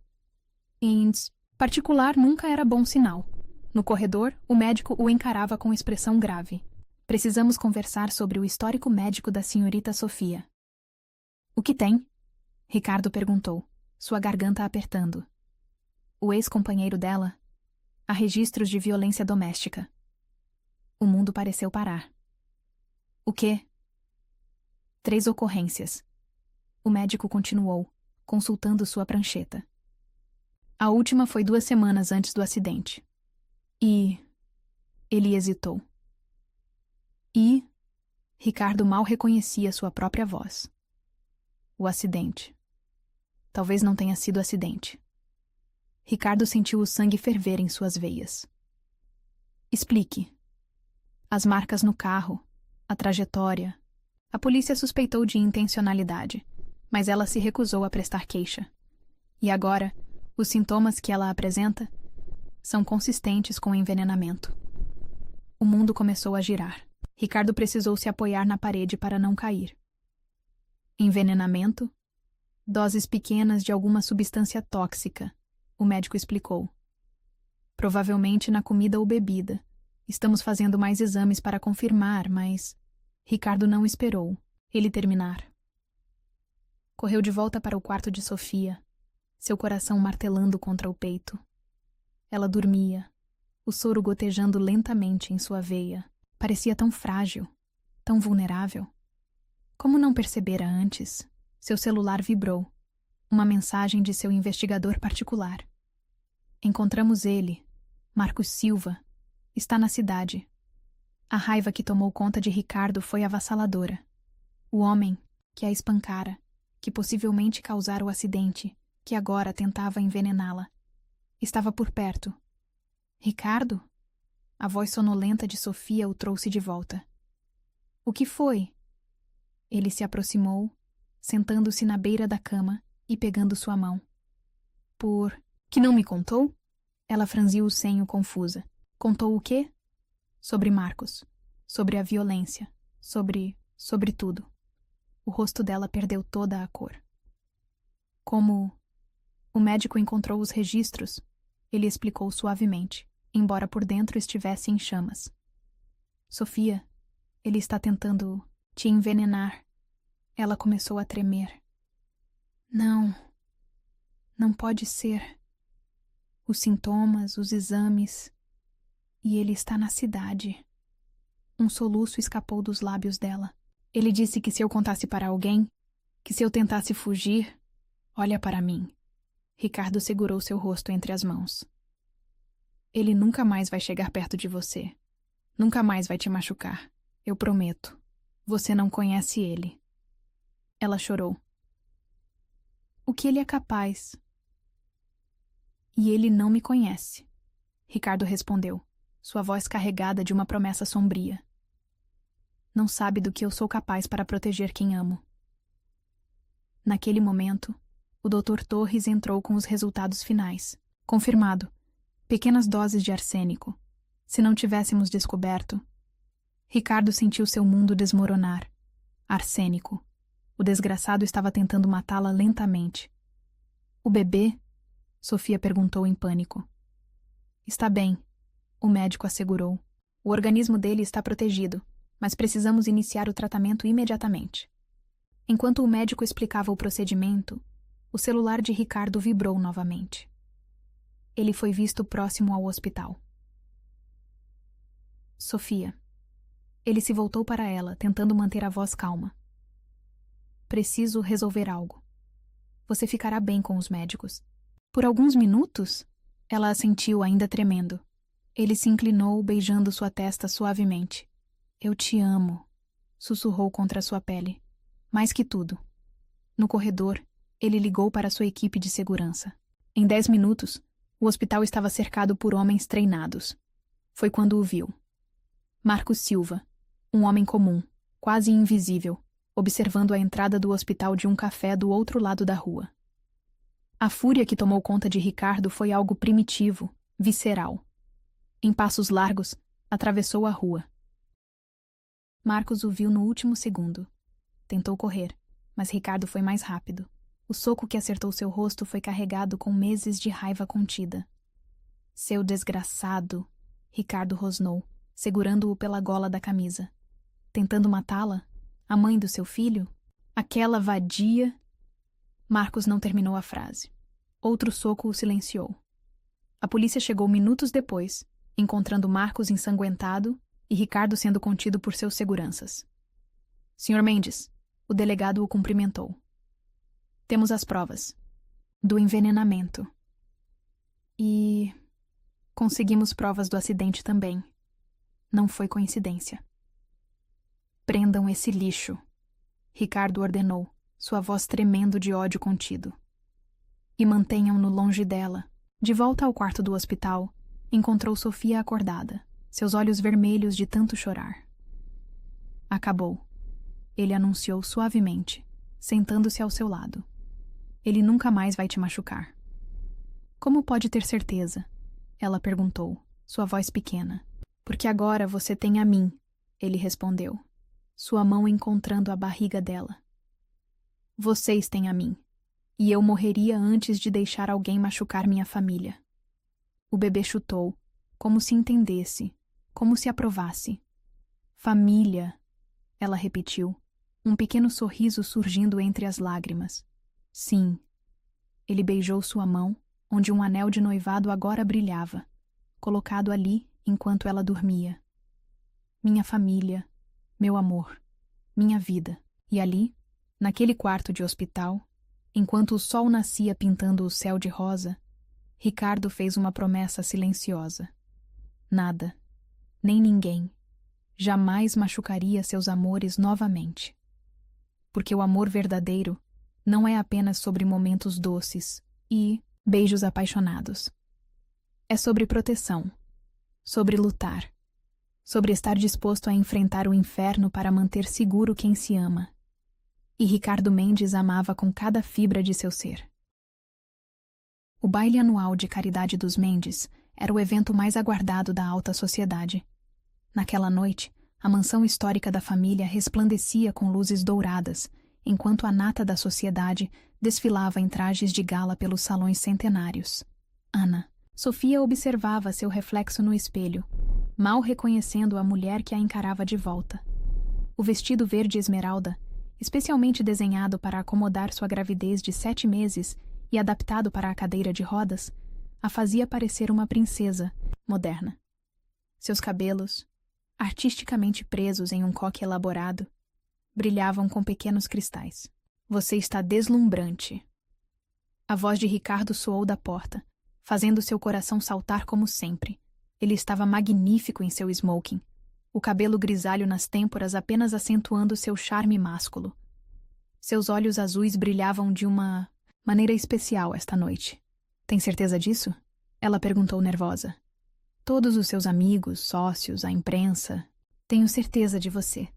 Em particular nunca era bom sinal. No corredor, o médico o encarava com expressão grave. Precisamos conversar sobre o histórico médico da senhorita Sofia. O que tem? Ricardo perguntou, sua garganta apertando. O ex-companheiro dela? Há registros de violência doméstica. O mundo pareceu parar. O quê? 3 ocorrências. O médico continuou, consultando sua prancheta. A última foi 2 semanas antes do acidente. E... Ele hesitou. E... Ricardo mal reconhecia sua própria voz. O acidente. Talvez não tenha sido acidente. Ricardo sentiu o sangue ferver em suas veias. Explique. As marcas no carro, a trajetória. A polícia suspeitou de intencionalidade, mas ela se recusou a prestar queixa. E agora, os sintomas que ela apresenta são consistentes com o envenenamento. O mundo começou a girar. Ricardo precisou se apoiar na parede para não cair. Envenenamento? Doses pequenas de alguma substância tóxica, o médico explicou. Provavelmente na comida ou bebida. Estamos fazendo mais exames para confirmar, mas... Ricardo não esperou ele terminar. Correu de volta para o quarto de Sofia, seu coração martelando contra o peito. Ela dormia, o soro gotejando lentamente em sua veia. Parecia tão frágil, tão vulnerável. Como não percebera antes, seu celular vibrou. Uma mensagem de seu investigador particular. Encontramos ele, Marcos Silva. Está na cidade. A raiva que tomou conta de Ricardo foi avassaladora. O homem que a espancara, que possivelmente causara o acidente, que agora tentava envenená-la, estava por perto. Ricardo? A voz sonolenta de Sofia o trouxe de volta. O que foi? Ele se aproximou, sentando-se na beira da cama e pegando sua mão. Por... que não me contou? Ela franziu o senho confusa. Contou o quê? Sobre Marcos. Sobre a violência. Sobre tudo. O rosto dela perdeu toda a cor. Como... O médico encontrou os registros, ele explicou suavemente, embora por dentro estivesse em chamas. Sofia, ele está tentando te envenenar. Ela começou a tremer. Não. Não pode ser. Os sintomas, os exames... E ele está na cidade. Um soluço escapou dos lábios dela. Ele disse que se eu contasse para alguém, que se eu tentasse fugir... Olha para mim. Ricardo segurou seu rosto entre as mãos. Ele nunca mais vai chegar perto de você. Nunca mais vai te machucar. Eu prometo. Você não conhece ele. Ela chorou. O que ele é capaz? E ele não me conhece. Ricardo respondeu, sua voz carregada de uma promessa sombria. Não sabe do que eu sou capaz para proteger quem amo. Naquele momento, o Dr. Torres entrou com os resultados finais. Confirmado. Pequenas doses de arsênico. Se não tivéssemos descoberto... Ricardo sentiu seu mundo desmoronar. Arsênico. O desgraçado estava tentando matá-la lentamente. O bebê? Sofia perguntou em pânico. Está bem, o médico assegurou. O organismo dele está protegido, mas precisamos iniciar o tratamento imediatamente. Enquanto o médico explicava o procedimento, o celular de Ricardo vibrou novamente. Ele foi visto próximo ao hospital. Sofia. Ele se voltou para ela, tentando manter a voz calma. Preciso resolver algo. Você ficará bem com os médicos. Por alguns minutos? Ela assentiu, ainda tremendo. Ele se inclinou, beijando sua testa suavemente. Eu te amo, sussurrou contra sua pele. Mais que tudo. No corredor, ele ligou para sua equipe de segurança. Em 10 minutos, o hospital estava cercado por homens treinados. Foi quando o viu. Marcos Silva, um homem comum, quase invisível, observando a entrada do hospital de um café do outro lado da rua. A fúria que tomou conta de Ricardo foi algo primitivo, visceral. Em passos largos, atravessou a rua. Marcos o viu no último segundo. Tentou correr, mas Ricardo foi mais rápido. O soco que acertou seu rosto foi carregado com meses de raiva contida. Seu desgraçado, Ricardo rosnou, segurando-o pela gola da camisa. Tentando matá-la? A mãe do seu filho? Aquela vadia? Marcos não terminou a frase. Outro soco o silenciou. A polícia chegou minutos depois, encontrando Marcos ensanguentado e Ricardo sendo contido por seus seguranças. Sr. Mendes, o delegado o cumprimentou. Temos as provas. Do envenenamento. E conseguimos provas do acidente também. Não foi coincidência. Prendam esse lixo, Ricardo ordenou, sua voz tremendo de ódio contido. E mantenham-no longe dela. De volta ao quarto do hospital, encontrou Sofia acordada, seus olhos vermelhos de tanto chorar. Acabou. Ele anunciou suavemente, sentando-se ao seu lado. Ele nunca mais vai te machucar. Como pode ter certeza? Ela perguntou, sua voz pequena. Porque agora você tem a mim, ele respondeu, sua mão encontrando a barriga dela. Vocês têm a mim, e eu morreria antes de deixar alguém machucar minha família. O bebê chutou, como se entendesse, como se aprovasse. Família, ela repetiu, um pequeno sorriso surgindo entre as lágrimas. Sim. Ele beijou sua mão, onde um anel de noivado agora brilhava, colocado ali enquanto ela dormia. Minha família, meu amor, minha vida. E ali, naquele quarto de hospital, enquanto o sol nascia pintando o céu de rosa, Ricardo fez uma promessa silenciosa. Nada, nem ninguém, jamais machucaria seus amores novamente. Porque o amor verdadeiro não é apenas sobre momentos doces e beijos apaixonados. É sobre proteção, sobre lutar, sobre estar disposto a enfrentar o inferno para manter seguro quem se ama. E Ricardo Mendes amava com cada fibra de seu ser. O baile anual de caridade dos Mendes era o evento mais aguardado da alta sociedade. Naquela noite, a mansão histórica da família resplandecia com luzes douradas, enquanto a nata da sociedade desfilava em trajes de gala pelos salões centenários. Ana, Sofia observava seu reflexo no espelho, mal reconhecendo a mulher que a encarava de volta. O vestido verde esmeralda, especialmente desenhado para acomodar sua gravidez de 7 meses e adaptado para a cadeira de rodas, a fazia parecer uma princesa moderna. Seus cabelos, artisticamente presos em um coque elaborado, brilhavam com pequenos cristais. Você está deslumbrante. A voz de Ricardo soou da porta, fazendo seu coração saltar como sempre. Ele estava magnífico em seu smoking, o cabelo grisalho nas têmporas apenas acentuando seu charme másculo. Seus olhos azuis brilhavam de uma maneira especial esta noite. Tem certeza disso? Ela perguntou nervosa. Todos os seus amigos, sócios, a imprensa. Tenho certeza de você.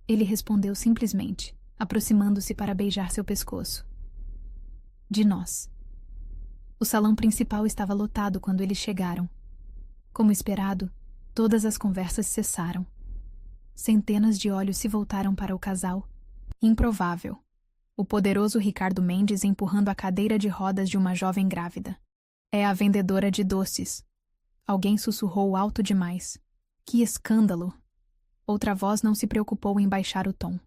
Ele respondeu simplesmente, aproximando-se para beijar seu pescoço. De nós. O salão principal estava lotado quando eles chegaram. Como esperado, todas as conversas cessaram. Centenas de olhos se voltaram para o casal. Improvável. O poderoso Ricardo Mendes empurrando a cadeira de rodas de uma jovem grávida. É a vendedora de doces. Alguém sussurrou alto demais. Que escândalo! Outra voz não se preocupou em baixar o tom.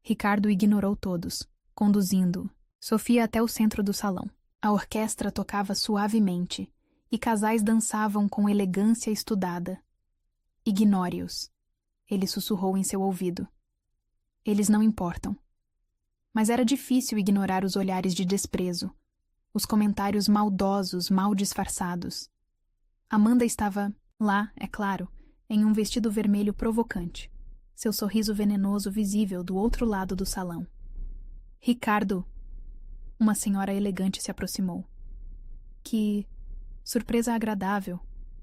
Ricardo ignorou todos, conduzindo Sofia até o centro do salão. A orquestra tocava suavemente, e casais dançavam com elegância estudada. Ignore-os, ele sussurrou em seu ouvido. Eles não importam. Mas era difícil ignorar os olhares de desprezo, os comentários maldosos, mal disfarçados. Amanda estava lá, é claro, em um vestido vermelho provocante. seu sorriso venenoso visível do outro lado do salão. Ricardo! Uma senhora elegante se aproximou. Que surpresa agradável!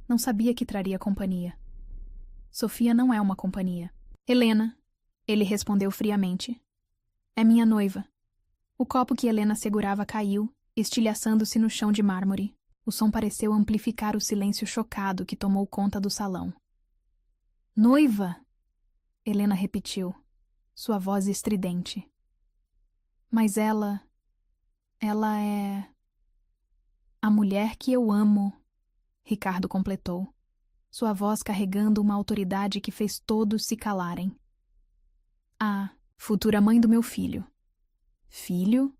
Não sabia que traria companhia. Sofia não é uma companhia. Helena, ele respondeu friamente. É minha noiva. O copo que Helena segurava caiu, estilhaçando-se no chão de mármore. O som pareceu amplificar o silêncio chocado que tomou conta do salão. Noiva! Helena repetiu, sua voz estridente. Mas ela é... a mulher que eu amo, Ricardo completou, sua voz carregando uma autoridade que fez todos se calarem. A futura mãe do meu filho. Filho?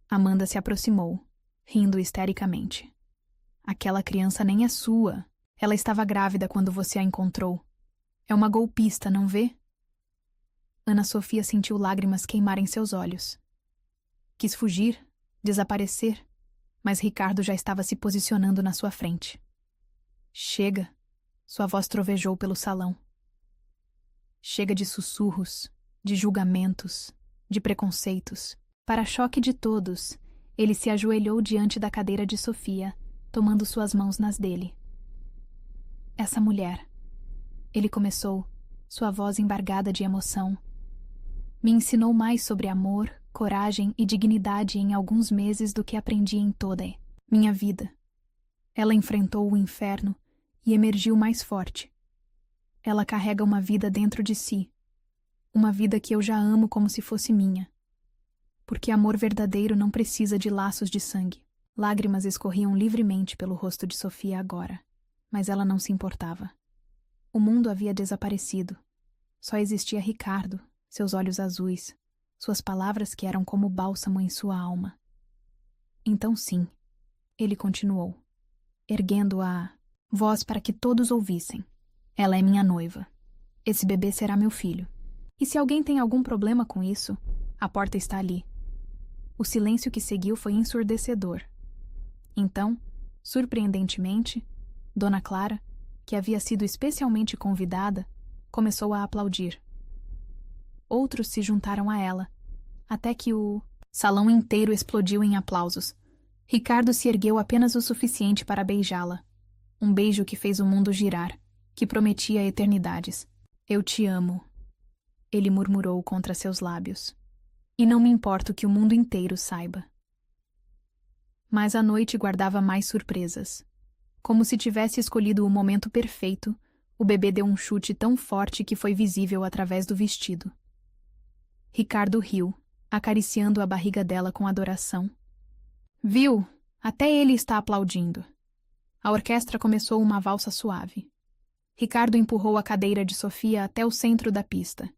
Amanda se aproximou, rindo histericamente. Aquela criança nem é sua. Ela estava grávida quando você a encontrou. É uma golpista, não vê? Ana Sofia sentiu lágrimas queimarem seus olhos. Quis fugir, desaparecer, mas Ricardo já estava se posicionando na sua frente. Chega, sua voz trovejou pelo salão. Chega de sussurros, de julgamentos, de preconceitos. Para choque de todos, ele se ajoelhou diante da cadeira de Sofia, tomando suas mãos nas dele. Essa mulher, ele começou, sua voz embargada de emoção, me ensinou mais sobre amor, coragem e dignidade em alguns meses do que aprendi em toda minha vida. Ela enfrentou o inferno e emergiu mais forte. Ela carrega uma vida dentro de si, uma vida que eu já amo como se fosse minha. Porque amor verdadeiro não precisa de laços de sangue. Lágrimas escorriam livremente pelo rosto de Sofia agora, mas ela não se importava. O mundo havia desaparecido. Só existia Ricardo, seus olhos azuis, suas palavras que eram como bálsamo em sua alma. Então sim, ele continuou, erguendo a voz para que todos ouvissem. Ela é minha noiva. Esse bebê será meu filho. E se alguém tem algum problema com isso, a porta está ali. O silêncio que seguiu foi ensurdecedor. Então, surpreendentemente, Dona Clara, que havia sido especialmente convidada, começou a aplaudir. Outros se juntaram a ela, até que o salão inteiro explodiu em aplausos. Ricardo se ergueu apenas o suficiente para beijá-la. Um beijo que fez o mundo girar, que prometia eternidades. Eu te amo, ele murmurou contra seus lábios. E não me importo que o mundo inteiro saiba. Mas a noite guardava mais surpresas. Como se tivesse escolhido o momento perfeito, o bebê deu um chute tão forte que foi visível através do vestido. Ricardo riu, acariciando a barriga dela com adoração. Viu? Até ele está aplaudindo. A orquestra começou uma valsa suave. Ricardo empurrou a cadeira de Sofia até o centro da pista.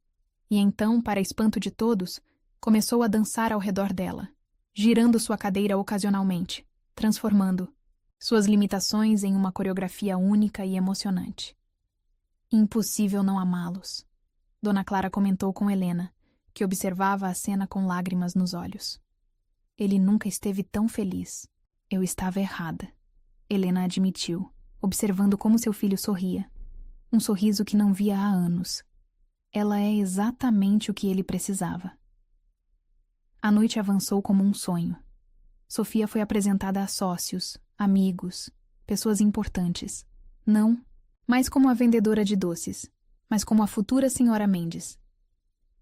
E então, para espanto de todos, começou a dançar ao redor dela, girando sua cadeira ocasionalmente, transformando suas limitações em uma coreografia única e emocionante. Impossível não amá-los, Dona Clara comentou com Helena, que observava a cena com lágrimas nos olhos. Ele nunca esteve tão feliz. Eu estava errada, Helena admitiu, observando como seu filho sorria. Um sorriso que não via há anos. Ela é exatamente o que ele precisava. A noite avançou como um sonho. Sofia foi apresentada a sócios, amigos, pessoas importantes. Não mais como a vendedora de doces, mas como a futura senhora Mendes.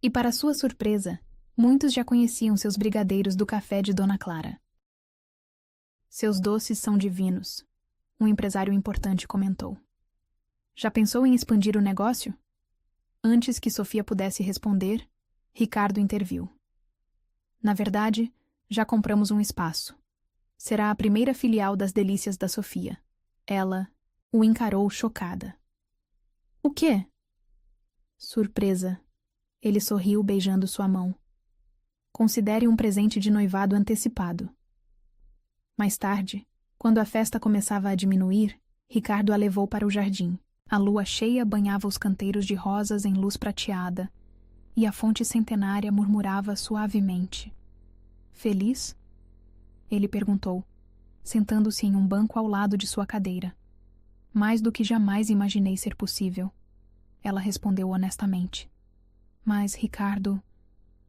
E para sua surpresa, muitos já conheciam seus brigadeiros do café de Dona Clara. Seus doces são divinos, um empresário importante comentou. Já pensou em expandir o negócio? Antes que Sofia pudesse responder, Ricardo interviu. Na verdade, já compramos um espaço. Será a primeira filial das Delícias da Sofia. Ela o encarou chocada. O quê? Surpresa. Ele sorriu beijando sua mão. Considere um presente de noivado antecipado. Mais tarde, quando a festa começava a diminuir, Ricardo a levou para o jardim. A lua cheia banhava os canteiros de rosas em luz prateada, e a fonte centenária murmurava suavemente. Feliz? Ele perguntou, sentando-se em um banco ao lado de sua cadeira. Mais do que jamais imaginei ser possível. Ela respondeu honestamente. Mas, Ricardo,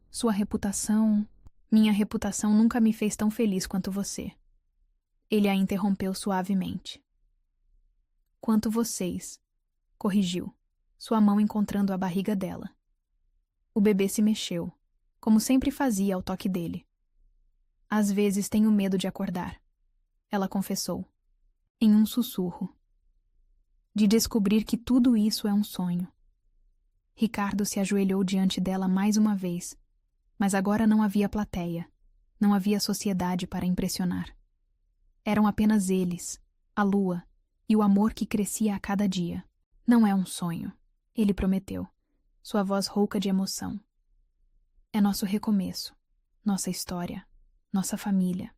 sua reputação... Minha reputação nunca me fez tão feliz quanto você. Ele a interrompeu suavemente. Quanto vocês, corrigiu, sua mão encontrando a barriga dela. O bebê se mexeu, como sempre fazia ao toque dele. Às vezes tenho medo de acordar, ela confessou, em um sussurro. De descobrir que tudo isso é um sonho. Ricardo se ajoelhou diante dela mais uma vez, mas agora não havia plateia, não havia sociedade para impressionar. Eram apenas eles, a lua e o amor que crescia a cada dia. Não é um sonho, ele prometeu, sua voz rouca de emoção. É nosso recomeço, nossa história, nossa família.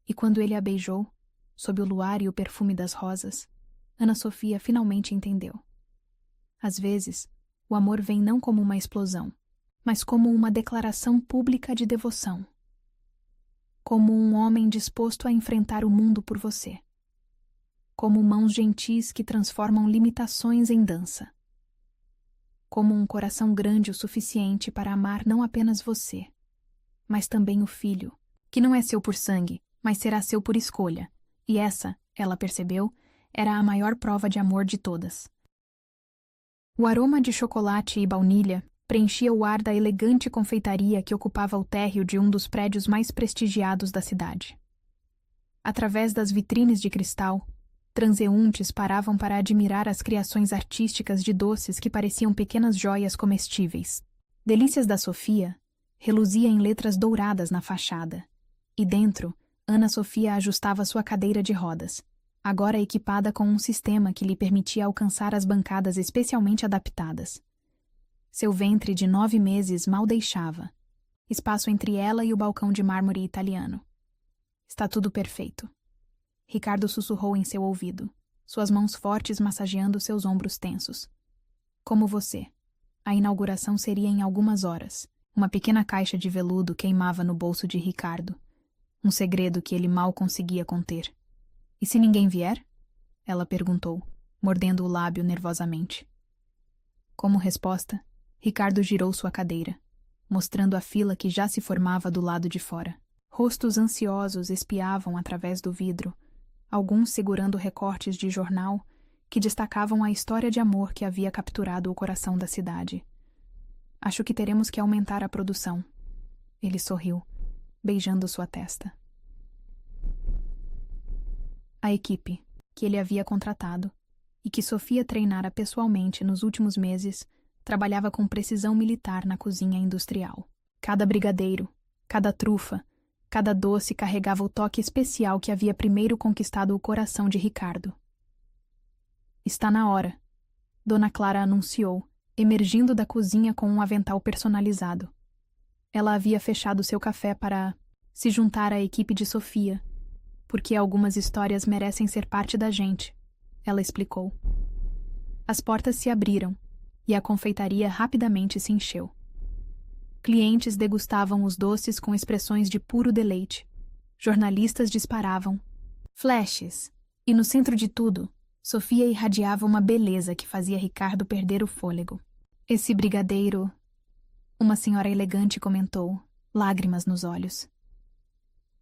E quando ele a beijou, sob o luar e o perfume das rosas, Ana Sofia finalmente entendeu. Às vezes, o amor vem não como uma explosão, mas como uma declaração pública de devoção. Como um homem disposto a enfrentar o mundo por você. Como mãos gentis que transformam limitações em dança. Como um coração grande o suficiente para amar não apenas você, mas também o filho, que não é seu por sangue, mas será seu por escolha. E essa, ela percebeu, era a maior prova de amor de todas. O aroma de chocolate e baunilha preenchia o ar da elegante confeitaria que ocupava o térreo de um dos prédios mais prestigiados da cidade. Através das vitrines de cristal, transeuntes paravam para admirar as criações artísticas de doces que pareciam pequenas joias comestíveis. Delícias da Sofia reluzia em letras douradas na fachada, e dentro, Ana Sofia ajustava sua cadeira de rodas, agora equipada com um sistema que lhe permitia alcançar as bancadas especialmente adaptadas. Seu ventre de 9 meses mal deixava. Espaço entre ela e o balcão de mármore italiano. Está tudo perfeito. Ricardo sussurrou em seu ouvido, suas mãos fortes massageando seus ombros tensos. Como você. A inauguração seria em algumas horas. Uma pequena caixa de veludo queimava no bolso de Ricardo. Um segredo que ele mal conseguia conter. E se ninguém vier? Ela perguntou, mordendo o lábio nervosamente. Como resposta, Ricardo girou sua cadeira, mostrando a fila que já se formava do lado de fora. Rostos ansiosos espiavam através do vidro, alguns segurando recortes de jornal que destacavam a história de amor que havia capturado o coração da cidade. Acho que teremos que aumentar a produção. Ele sorriu, beijando sua testa. A equipe, que ele havia contratado, e que Sofia treinara pessoalmente nos últimos meses, trabalhava com precisão militar na cozinha industrial. Cada brigadeiro, cada trufa, cada doce carregava o toque especial que havia primeiro conquistado o coração de Ricardo. Está na hora, Dona Clara anunciou, emergindo da cozinha com um avental personalizado. Ela havia fechado seu café para se juntar à equipe de Sofia, porque algumas histórias merecem ser parte da gente, ela explicou. As portas se abriram, e a confeitaria rapidamente se encheu. Clientes degustavam os doces com expressões de puro deleite. Jornalistas disparavam flashes, e no centro de tudo, Sofia irradiava uma beleza que fazia Ricardo perder o fôlego. Esse brigadeiro, uma senhora elegante comentou, lágrimas nos olhos.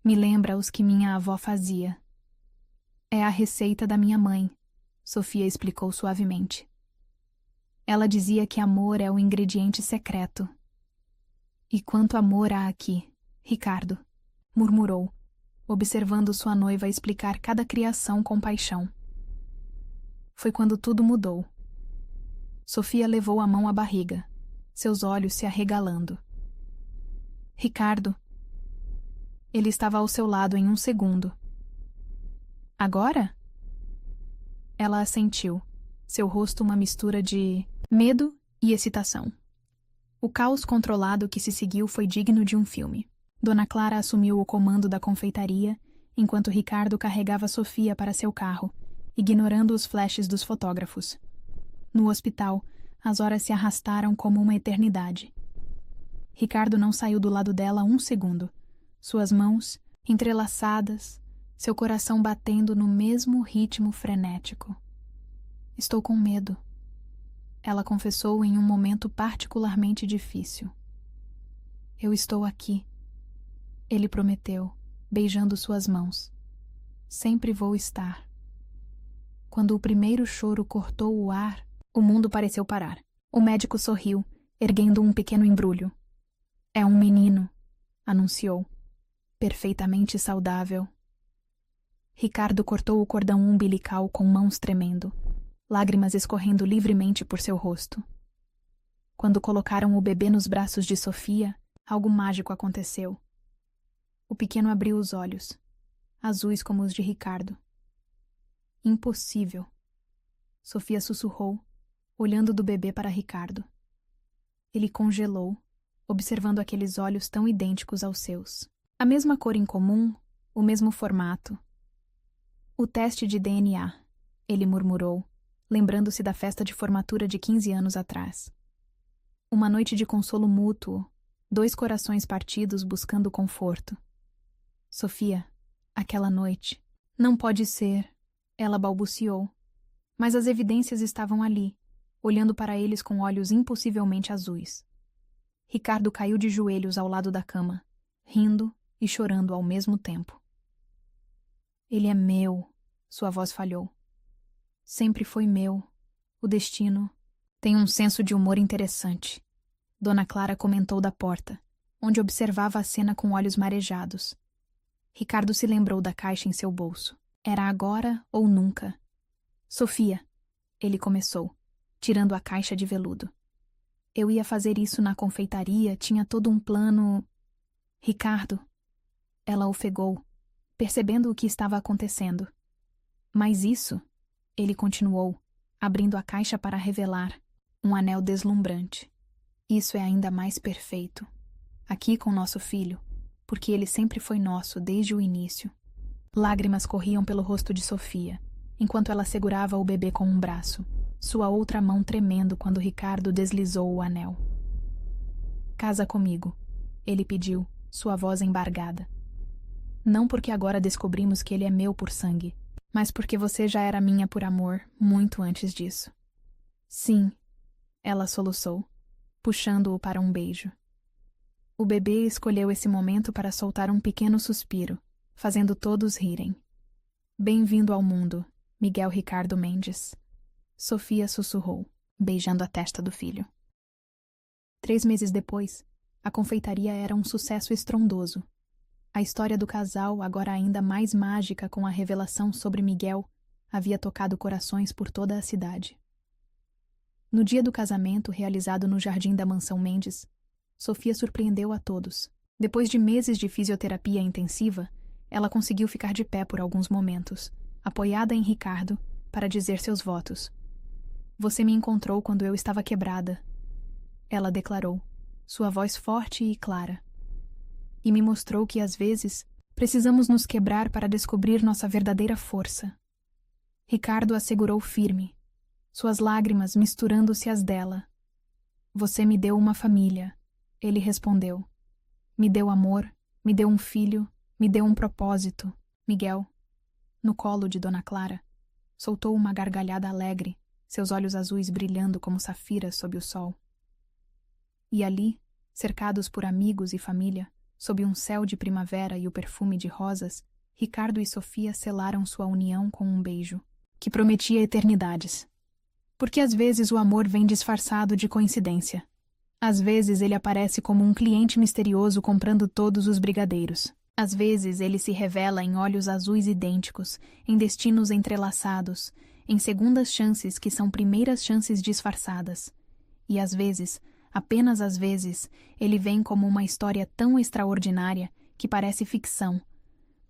Me lembra os que minha avó fazia. É a receita da minha mãe, Sofia explicou suavemente. Ela dizia que amor é o ingrediente secreto. E quanto amor há aqui, Ricardo, murmurou, observando sua noiva explicar cada criação com paixão. Foi quando tudo mudou. Sofia levou a mão à barriga, seus olhos se arregalando. Ricardo. Ele estava ao seu lado em um segundo. Agora? Ela assentiu, seu rosto uma mistura de medo e excitação. O caos controlado que se seguiu foi digno de um filme. Dona Clara assumiu o comando da confeitaria, enquanto Ricardo carregava Sofia para seu carro, ignorando os flashes dos fotógrafos. No hospital, as horas se arrastaram como uma eternidade. Ricardo não saiu do lado dela um segundo. Suas mãos, entrelaçadas, seu coração batendo no mesmo ritmo frenético. Estou com medo. Ela confessou em um momento particularmente difícil. Eu estou aqui. Ele prometeu, beijando suas mãos. Sempre vou estar. Quando o primeiro choro cortou o ar, o mundo pareceu parar. O médico sorriu, erguendo um pequeno embrulho. É um menino, anunciou. Perfeitamente saudável. Ricardo cortou o cordão umbilical com mãos tremendo, lágrimas escorrendo livremente por seu rosto. Quando colocaram o bebê nos braços de Sofia, algo mágico aconteceu. O pequeno abriu os olhos, azuis como os de Ricardo. Impossível. Sofia sussurrou, olhando do bebê para Ricardo. Ele congelou, observando aqueles olhos tão idênticos aos seus. A mesma cor em comum, o mesmo formato. O teste de DNA, ele murmurou, lembrando-se da festa de formatura de 15 anos atrás. Uma noite de consolo mútuo, 2 corações partidos buscando conforto. Sofia, aquela noite. Não pode ser, ela balbuciou. Mas as evidências estavam ali, olhando para eles com olhos impossivelmente azuis. Ricardo caiu de joelhos ao lado da cama, rindo e chorando ao mesmo tempo. Ele é meu, sua voz falhou. Sempre foi meu. O destino tem um senso de humor interessante. Dona Clara comentou da porta, onde observava a cena com olhos marejados. Ricardo se lembrou da caixa em seu bolso. Era agora ou nunca. Sofia, ele começou, tirando a caixa de veludo. Eu ia fazer isso na confeitaria, tinha todo um plano... Ricardo. Ela ofegou, percebendo o que estava acontecendo. Mas isso, ele continuou, abrindo a caixa para revelar um anel deslumbrante. Isso é ainda mais perfeito. Aqui com nosso filho, porque ele sempre foi nosso desde o início. Lágrimas corriam pelo rosto de Sofia, enquanto ela segurava o bebê com um braço, sua outra mão tremendo quando Ricardo deslizou o anel. Casa comigo, ele pediu, sua voz embargada. Não porque agora descobrimos que ele é meu por sangue, mas porque você já era minha por amor muito antes disso. Sim, ela soluçou, puxando-o para um beijo. O bebê escolheu esse momento para soltar um pequeno suspiro, fazendo todos rirem. Bem-vindo ao mundo, Miguel Ricardo Mendes. Sofia sussurrou, beijando a testa do filho. 3 meses depois, a confeitaria era um sucesso estrondoso. A história do casal, agora ainda mais mágica com a revelação sobre Miguel, havia tocado corações por toda a cidade. No dia do casamento, realizado no jardim da Mansão Mendes, Sofia surpreendeu a todos. Depois de meses de fisioterapia intensiva, ela conseguiu ficar de pé por alguns momentos, apoiada em Ricardo, para dizer seus votos. Você me encontrou quando eu estava quebrada, ela declarou, sua voz forte e clara. E me mostrou que, às vezes, precisamos nos quebrar para descobrir nossa verdadeira força. Ricardo a segurou firme, suas lágrimas misturando-se às dela. Você me deu uma família, ele respondeu. Me deu amor, me deu um filho, me deu um propósito. Miguel, no colo de Dona Clara, soltou uma gargalhada alegre, seus olhos azuis brilhando como safiras sob o sol. E ali, cercados por amigos e família, sob um céu de primavera e o perfume de rosas, Ricardo e Sofia selaram sua união com um beijo, que prometia eternidades. Porque às vezes o amor vem disfarçado de coincidência. Às vezes ele aparece como um cliente misterioso comprando todos os brigadeiros. Às vezes ele se revela em olhos azuis idênticos, em destinos entrelaçados, em segundas chances que são primeiras chances disfarçadas. E às vezes, apenas às vezes, ele vem como uma história tão extraordinária que parece ficção,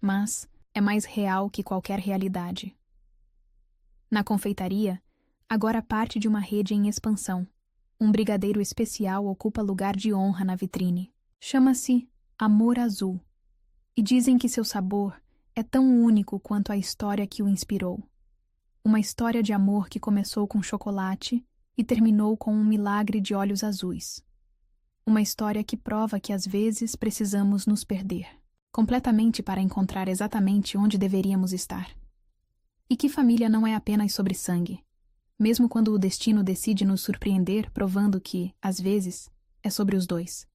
mas é mais real que qualquer realidade. Na confeitaria, agora parte de uma rede em expansão. Um brigadeiro especial ocupa lugar de honra na vitrine. Chama-se Amor Azul. E dizem que seu sabor é tão único quanto a história que o inspirou. Uma história de amor que começou com chocolate e terminou com um milagre de olhos azuis. Uma história que prova que às vezes precisamos nos perder, completamente para encontrar exatamente onde deveríamos estar. E que família não é apenas sobre sangue. mesmo quando o destino decide nos surpreender, provando que, às vezes, é sobre os dois.